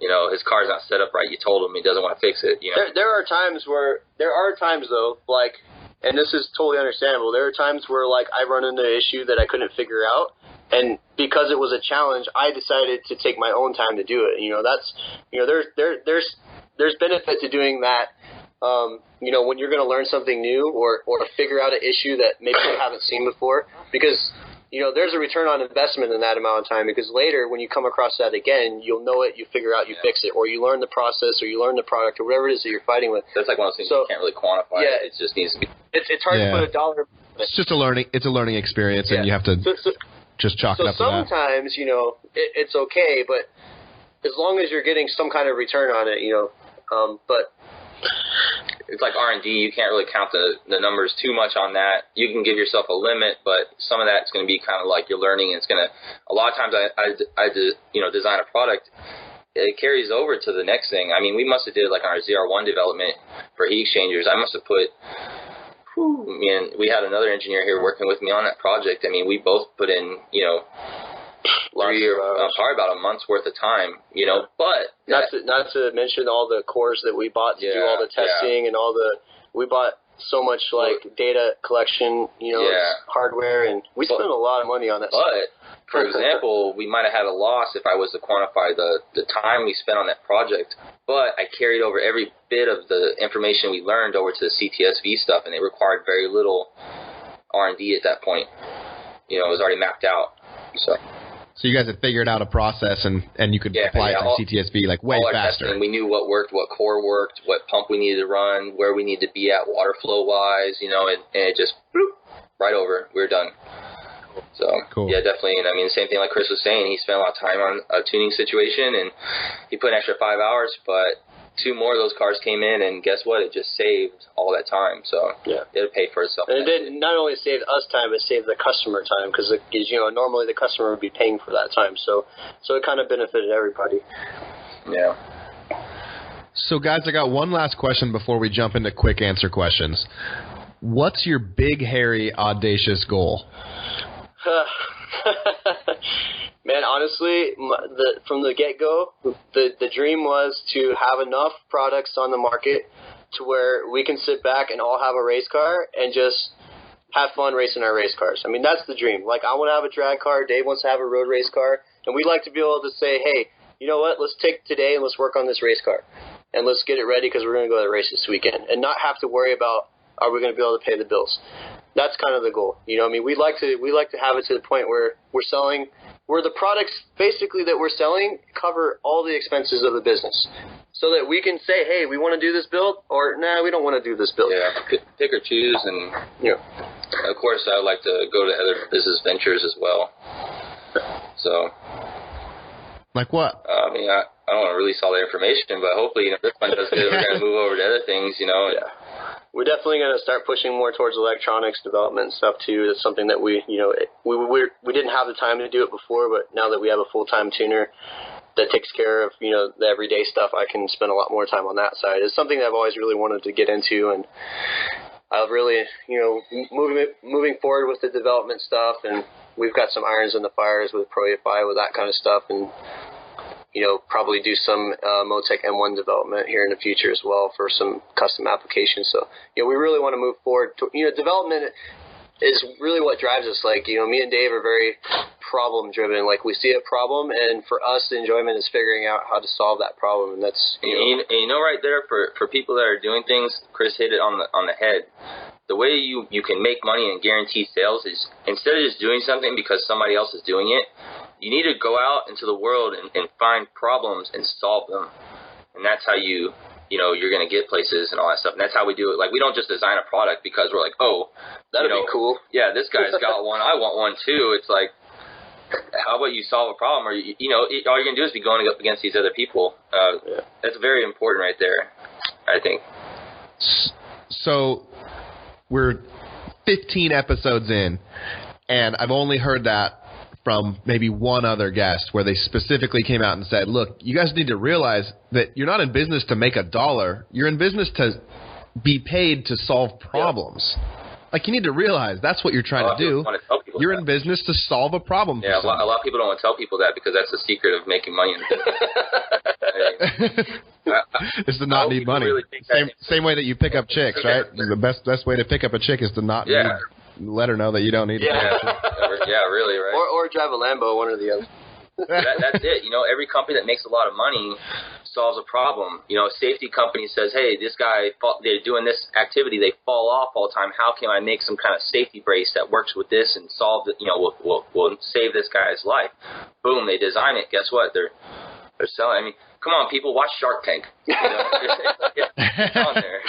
his car's not set up right. You told him he doesn't want to fix it. There are times though, like, and this is totally understandable. There are times where like I run into an issue that I couldn't figure out. And because it was a challenge, I decided to take my own time to do it. There's benefit to doing that. When you're going to learn something new or figure out an issue that maybe you haven't seen before, because there's a return on investment in that amount of time. Because later, when you come across that again, you'll know it, you figure out, you fix it, or you learn the process, or you learn the product, or whatever it is that you're fighting with. That's like one of those things you can't really quantify. Yeah, it just needs to be. It's hard to put a dollar. It's just a learning experience, and you have to. Just chalk it up to that. So sometimes, it's okay, but as long as you're getting some kind of return on it, but it's like R&D. You can't really count the numbers too much on that. You can give yourself a limit, but some of that's going to be kind of like you're learning. And it's going to, a lot of times I design a product. It carries over to the next thing. I mean, we must have did like on our ZR1 development for heat exchangers. I must have put, we had another engineer here working with me on that project. I mean, we both put in, probably about a month's worth of time, but not to mention all the cores that we bought to do all the testing and we bought so much like data collection, hardware, and we spent a lot of money on that. But for example, we might have had a loss if I was to quantify the time we spent on that project. But I carried over every bit of the information we learned over to the CTSV stuff, and it required very little R&D at that point. It was already mapped out. So you guys had figured out a process, and you could apply it to CTSV like way faster. Testing, we knew what worked, what core worked, what pump we needed to run, where we needed to be at water flow wise, and it just right over. We were done. So, cool. Yeah, definitely. And I mean, the same thing like Chris was saying, he spent a lot of time on a tuning situation, and he put an extra 5 hours, but 2 more of those cars came in, and guess what? It just saved all that time. So it'll pay for itself. And it did not only save us time, it saved the customer time, because normally the customer would be paying for that time. So it kind of benefited everybody. Yeah. So guys, I got one last question before we jump into quick answer questions. What's your big, hairy, audacious goal? Man, honestly, from the get-go, the dream was to have enough products on the market to where we can sit back and all have a race car and just have fun racing our race cars. I mean, that's the dream. Like, I want to have a drag car. Dave wants to have a road race car. And we'd like to be able to say, hey, you know what? Let's take today and let's work on this race car. And let's get it ready because we're going to go to the race this weekend. And not have to worry about, are we going to be able to pay the bills? That's kind of the goal. I mean, we like to have it to the point where we're selling, where the products basically that we're selling cover all the expenses of the business, so that we can say, hey, we want to do this build, or nah, we don't want to do this build. Yeah, pick or choose, and of course, I would like to go to other business ventures as well. So, like what? I mean, I don't want to release all the information, but hopefully, this one does good. We're going to move over to other things, Yeah. We're definitely going to start pushing more towards electronics development and stuff too. That's something that we didn't have the time to do it before, but now that we have a full-time tuner that takes care of, the everyday stuff, I can spend a lot more time on that side. It's something that I've always really wanted to get into, and I've really, moving forward with the development stuff, and we've got some irons in the fires with Pro EFI with that kind of stuff, and probably do some Motec M1 development here in the future as well for some custom applications. So, we really want to move forward. Development is really what drives us. Like, me and Dave are very problem driven. Like, we see a problem, and for us, the enjoyment is figuring out how to solve that problem. And that's, right there for people that are doing things, Chris hit it on the head. The way you can make money and guarantee sales is, instead of just doing something because somebody else is doing it, you need to go out into the world and find problems and solve them. And that's how you're going to get places and all that stuff. And that's how we do it. Like, we don't just design a product because we're like, oh, that'd be cool. Yeah, this guy's got one. I want one too. It's like, how about you solve a problem? Or, all you're going to do is be going up against these other people. That's very important right there, I think. So we're 15 episodes in, and I've only heard that from maybe one other guest where they specifically came out and said, look, you guys need to realize that you're not in business to make $1. You're in business to be paid to solve problems. Like, you need to realize that's what you're trying to do. You're in business to solve a problem. Yeah, a lot of people don't want to tell people that because that's the secret of making money in business. It's to not need money. Really same way that you pick up chicks, right? The best way to pick up a chick is to not need, let her know that you don't need to. Yeah, really, right? Or drive a Lambo, one or the other. That's it. Every company that makes a lot of money solves a problem. A safety company says, hey, this guy, they're doing this activity, they fall off all the time. How can I make some kind of safety brace that works with this and solve it, will save this guy's life? Boom, they design it. Guess what? They're selling. I mean, come on, people, watch Shark Tank. It's on there.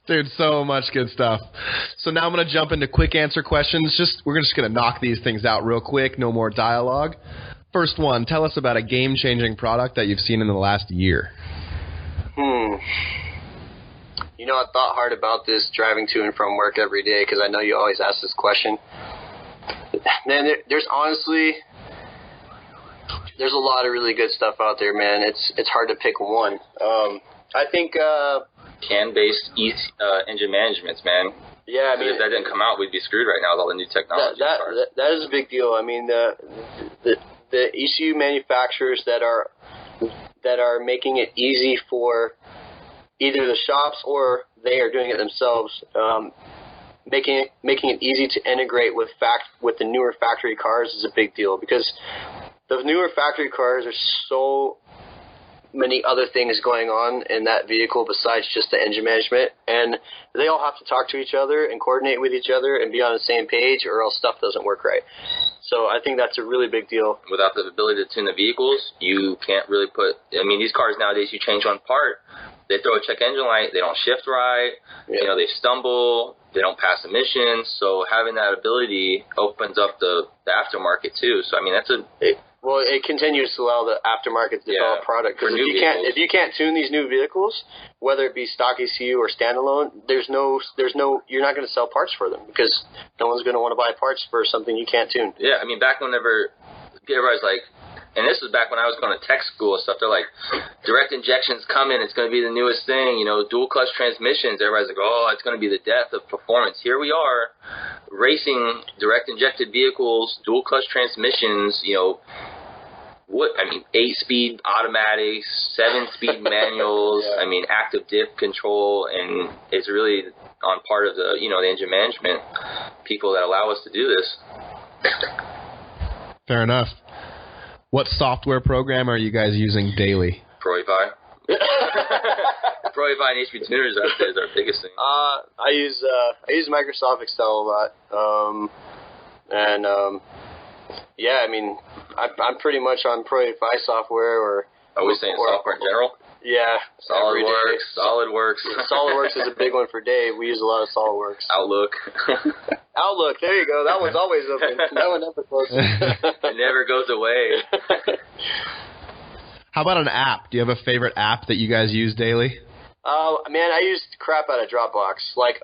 Dude, so much good stuff. So now I'm going to jump into quick answer questions. We're just going to knock these things out real quick. No more dialogue. First one, tell us about a game-changing product that you've seen in the last year. I thought hard about this driving to and from work every day because I know you always ask this question. Man, there's honestly, there's a lot of really good stuff out there, man. It's hard to pick one. I think CAN-based engine managements, man. Yeah, I mean, if that didn't come out, we'd be screwed right now with all the new technology. That is a big deal. I mean, the ECU manufacturers that are making it easy for either the shops or they are doing it themselves, making it easy to integrate with the newer factory cars is a big deal, because the newer factory cars are so many other things going on in that vehicle besides just the engine management, and they all have to talk to each other and coordinate with each other and be on the same page, or else stuff doesn't work right. So I think that's a really big deal. Without the ability to tune the vehicles, you can't really these cars nowadays, you change one part, they throw a check engine light, they don't shift right, they stumble, they don't pass emissions. So having that ability opens up the aftermarket too. So I mean, Well, it continues to allow the aftermarket to develop product, because if you can't tune these new vehicles, whether it be stock ECU or standalone, there's no you're not going to sell parts for them, because no one's going to want to buy parts for something you can't tune. Yeah, I mean, back whenever everybody's like, and this was back when I was going to tech school and stuff, they're like, direct injection's coming, it's going to be the newest thing, dual clutch transmissions. Everybody's like, oh, it's going to be the death of performance. Here we are, racing direct injected vehicles, dual clutch transmissions, 8-speed automatics, 7-speed manuals, active diff control, and it's really on part of the, the engine management people that allow us to do this. Fair enough. What software program are you guys using daily? ProEvi. ProEvi and HP Tuners is our biggest thing. I use Microsoft Excel a lot, I'm pretty much on ProEvi software. Are we saying software in general? Yeah. SolidWorks. SolidWorks is a big one for Dave. We use a lot of SolidWorks. Outlook. Outlook, there you go. That one's always open. That one never closes. It never goes away. How about an app? Do you have a favorite app that you guys use daily? I use crap out of Dropbox. Like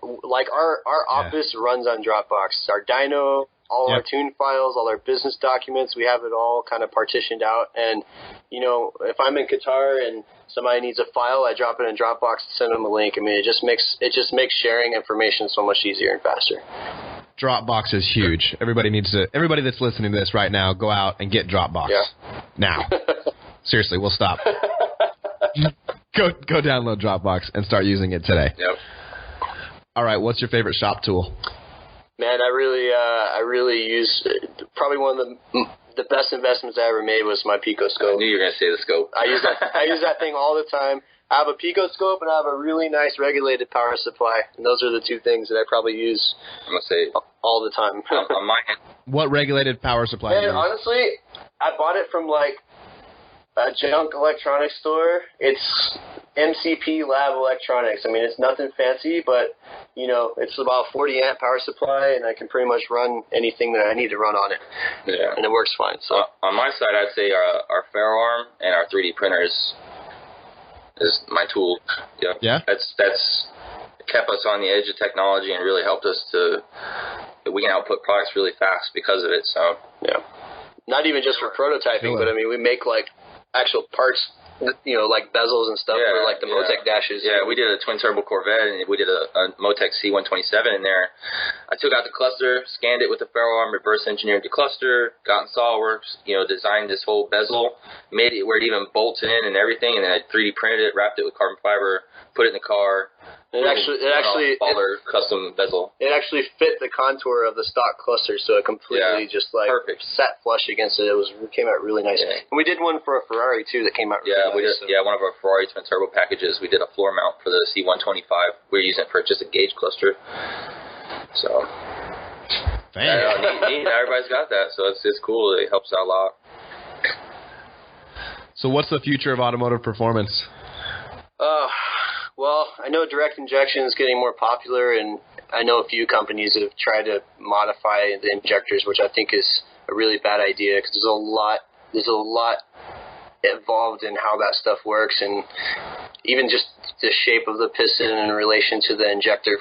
our office runs on Dropbox. Our dyno, all our tune files, all our business documents, we have it all kind of partitioned out. And, if I'm in Qatar and somebody needs a file, I drop it in Dropbox and send them a link. It just makes sharing information so much easier and faster. Dropbox is huge. Everybody that's listening to this right now, go out and get Dropbox. Yeah. Now. Seriously, we'll stop. Go download Dropbox and start using it today. Yep. All right, what's your favorite shop tool? Man, I really use probably one of the best investments I ever made was my Pico scope. I knew you were going to say the scope. I use that thing all the time. I have a Pico scope and I have a really nice regulated power supply, and those are the two things that I probably use all the time. On my end. What regulated power supply? And honestly, I bought it from like a junk electronics store. It's MCP Lab Electronics. It's nothing fancy, but it's about 40 amp power supply, and I can pretty much run anything that I need to run on it. Yeah, and it works fine. So on my side, I'd say our ferro arm and our 3D printers is my tool. Yeah. That's kept us on the edge of technology and really helped us we can output products really fast because of it. So yeah, not even just for prototyping, but we make like actual parts, like bezels and stuff for like the Motec dashes. Yeah, we did a twin turbo Corvette and we did a Motec C127 in there. I took out the cluster, scanned it with the ferro arm, reverse engineered the cluster, got in SolidWorks, designed this whole bezel, made it where it even bolts in and everything, and then I 3D printed it, wrapped it with carbon fiber, put it in the car. It actually custom bezel. It actually fit the contour of the stock cluster, so it completely just like perfect. Sat flush against it. It came out really nice. Yeah. And we did one for a Ferrari too that came out really nice. We did. One of our Ferrari twin turbo packages. We did a floor mount for the C125. We were using it for just a gauge cluster. So. Neat. Everybody's got that, so it's cool. It helps out a lot. So what's the future of automotive performance? Well, I know direct injection is getting more popular, and I know a few companies have tried to modify the injectors, which I think is a really bad idea because there's a lot involved in how that stuff works, and even just the shape of the piston in relation to the injector,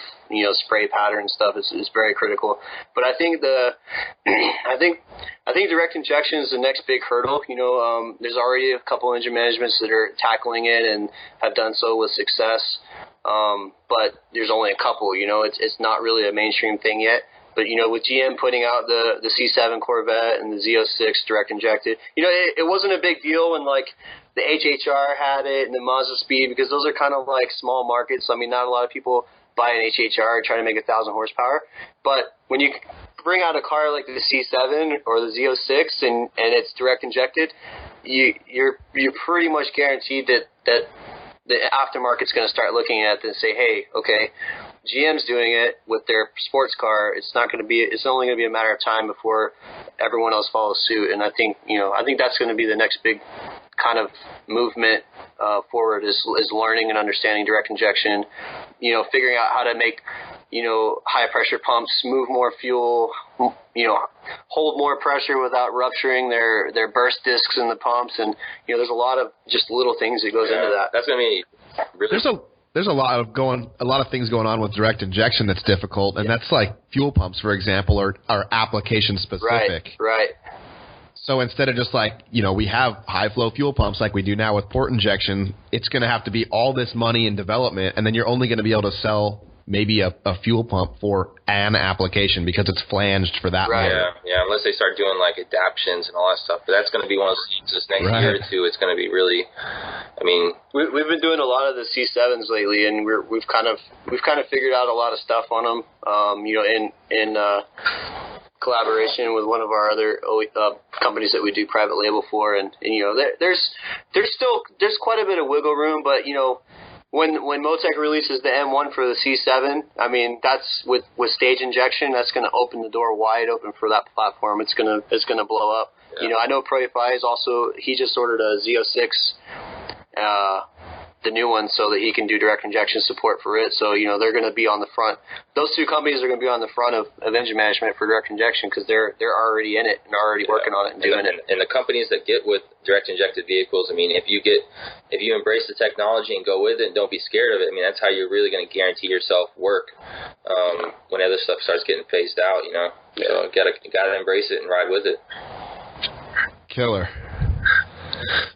spray pattern stuff is very critical. But I think I think direct injection is the next big hurdle. There's already a couple engine managements that are tackling it and have done so with success. But there's only a couple. It's not really a mainstream thing yet. But with GM putting out the C7 Corvette and the Z06 direct injected, it wasn't a big deal when like the HHR had it and the Mazda Speed, because those are kind of like small markets. Not a lot of people buy an HHR trying to make 1,000 horsepower. But when you bring out a car like the C7 or the Z06 and it's direct injected, you're pretty much guaranteed that the aftermarket's going to start looking at it and say, hey, okay, GM's doing it with their sports car. It's only going to be a matter of time before everyone else follows suit. And I think that's going to be the next big kind of movement forward is learning and understanding direct injection, figuring out how to make high pressure pumps move more fuel, hold more pressure without rupturing their burst discs in the pumps. And, there's a lot of just little things that goes into that. That's going to be really... There's a lot of things going on with direct injection that's difficult, and that's like fuel pumps, for example, are application specific. Right. So instead of just like, we have high flow fuel pumps like we do now with port injection, it's going to have to be all this money in development, and then you're only going to be able to sell maybe a fuel pump for an application because it's flanged for that motor. Yeah, unless they start doing like adaptions and all that stuff. But that's going to be one of those things this next year or two. It's going to be really, we've been doing a lot of the C7s lately, and we've kind of figured out a lot of stuff on them. In collaboration with one of our other companies that we do private label for, and there's quite a bit of wiggle room, but when Motec releases the M1 for the C7, that's with stage injection, that's going to open the door wide open for that platform. It's going to blow up. Yeah. I know ProFi is also, he just ordered a Z06, the new one, so that he can do direct injection support for it. So, they're going to be on the front. Those two companies are going to be on the front of engine management for direct injection because they're already in it and already working on it and doing it. And the companies that get with direct injected vehicles, if you embrace the technology and go with it and don't be scared of it, that's how you're really going to guarantee yourself work when other stuff starts getting phased out, So you gotta embrace it and ride with it. Killer.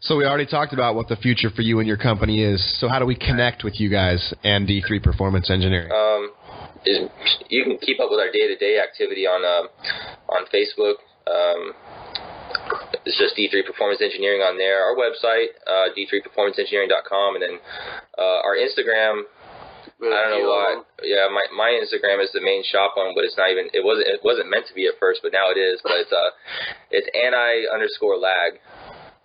So we already talked about what the future for you and your company is. So how do we connect with you guys and D3 Performance Engineering? You can keep up with our day-to-day activity on Facebook. It's just D3 Performance Engineering on there. Our website, d3performanceengineering.com, and then our Instagram. I don't know why. Yeah, my Instagram is the main shop one, but it's not even. It wasn't meant to be at first, but now it is. But it's _lag.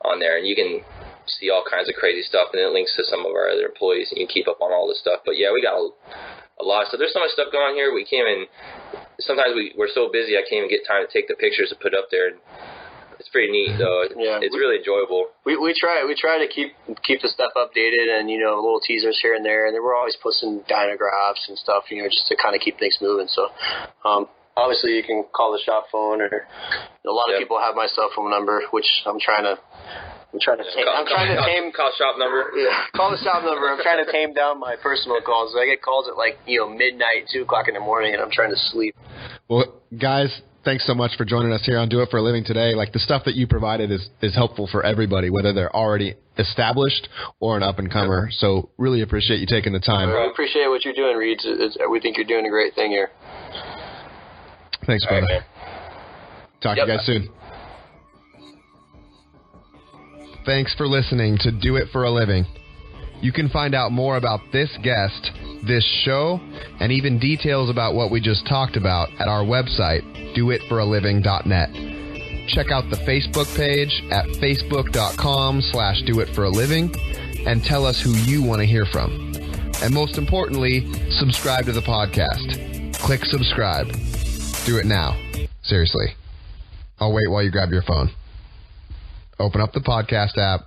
On there, and you can see all kinds of crazy stuff, and it links to some of our other employees, and you can keep up on all this stuff. But yeah, we got a lot of stuff. There's so much stuff going on here. Sometimes we're so busy I can't even get time to take the pictures and put up there. It's pretty neat, though. It's really enjoyable. We try to keep the stuff updated, and little teasers here and there, and then we're always posting dynagraphs and stuff, just to kind of keep things moving. So obviously you can call the shop phone, or a lot of people have my cell phone number, which I'm trying to tame. Call shop number. Yeah, call the shop number. I'm trying to tame down my personal calls. I get calls at midnight, 2 o'clock in the morning, and I'm trying to sleep. Well, guys, thanks so much for joining us here on Do It for a Living today. The stuff that you provided is helpful for everybody, whether they're already established or an up-and-comer. So really appreciate you taking the time. I appreciate what you're doing, Reid. We think you're doing a great thing here. Thanks, brother. Right, Talk to you guys soon. Thanks for listening to Do It for a Living. You can find out more about this guest, this show, and even details about what we just talked about at our website, doitforaliving.net. Check out the Facebook page at facebook.com/doitforaliving and tell us who you want to hear from. And most importantly, subscribe to the podcast. Click subscribe. Do it now. Seriously. I'll wait while you grab your phone. Open up the podcast app,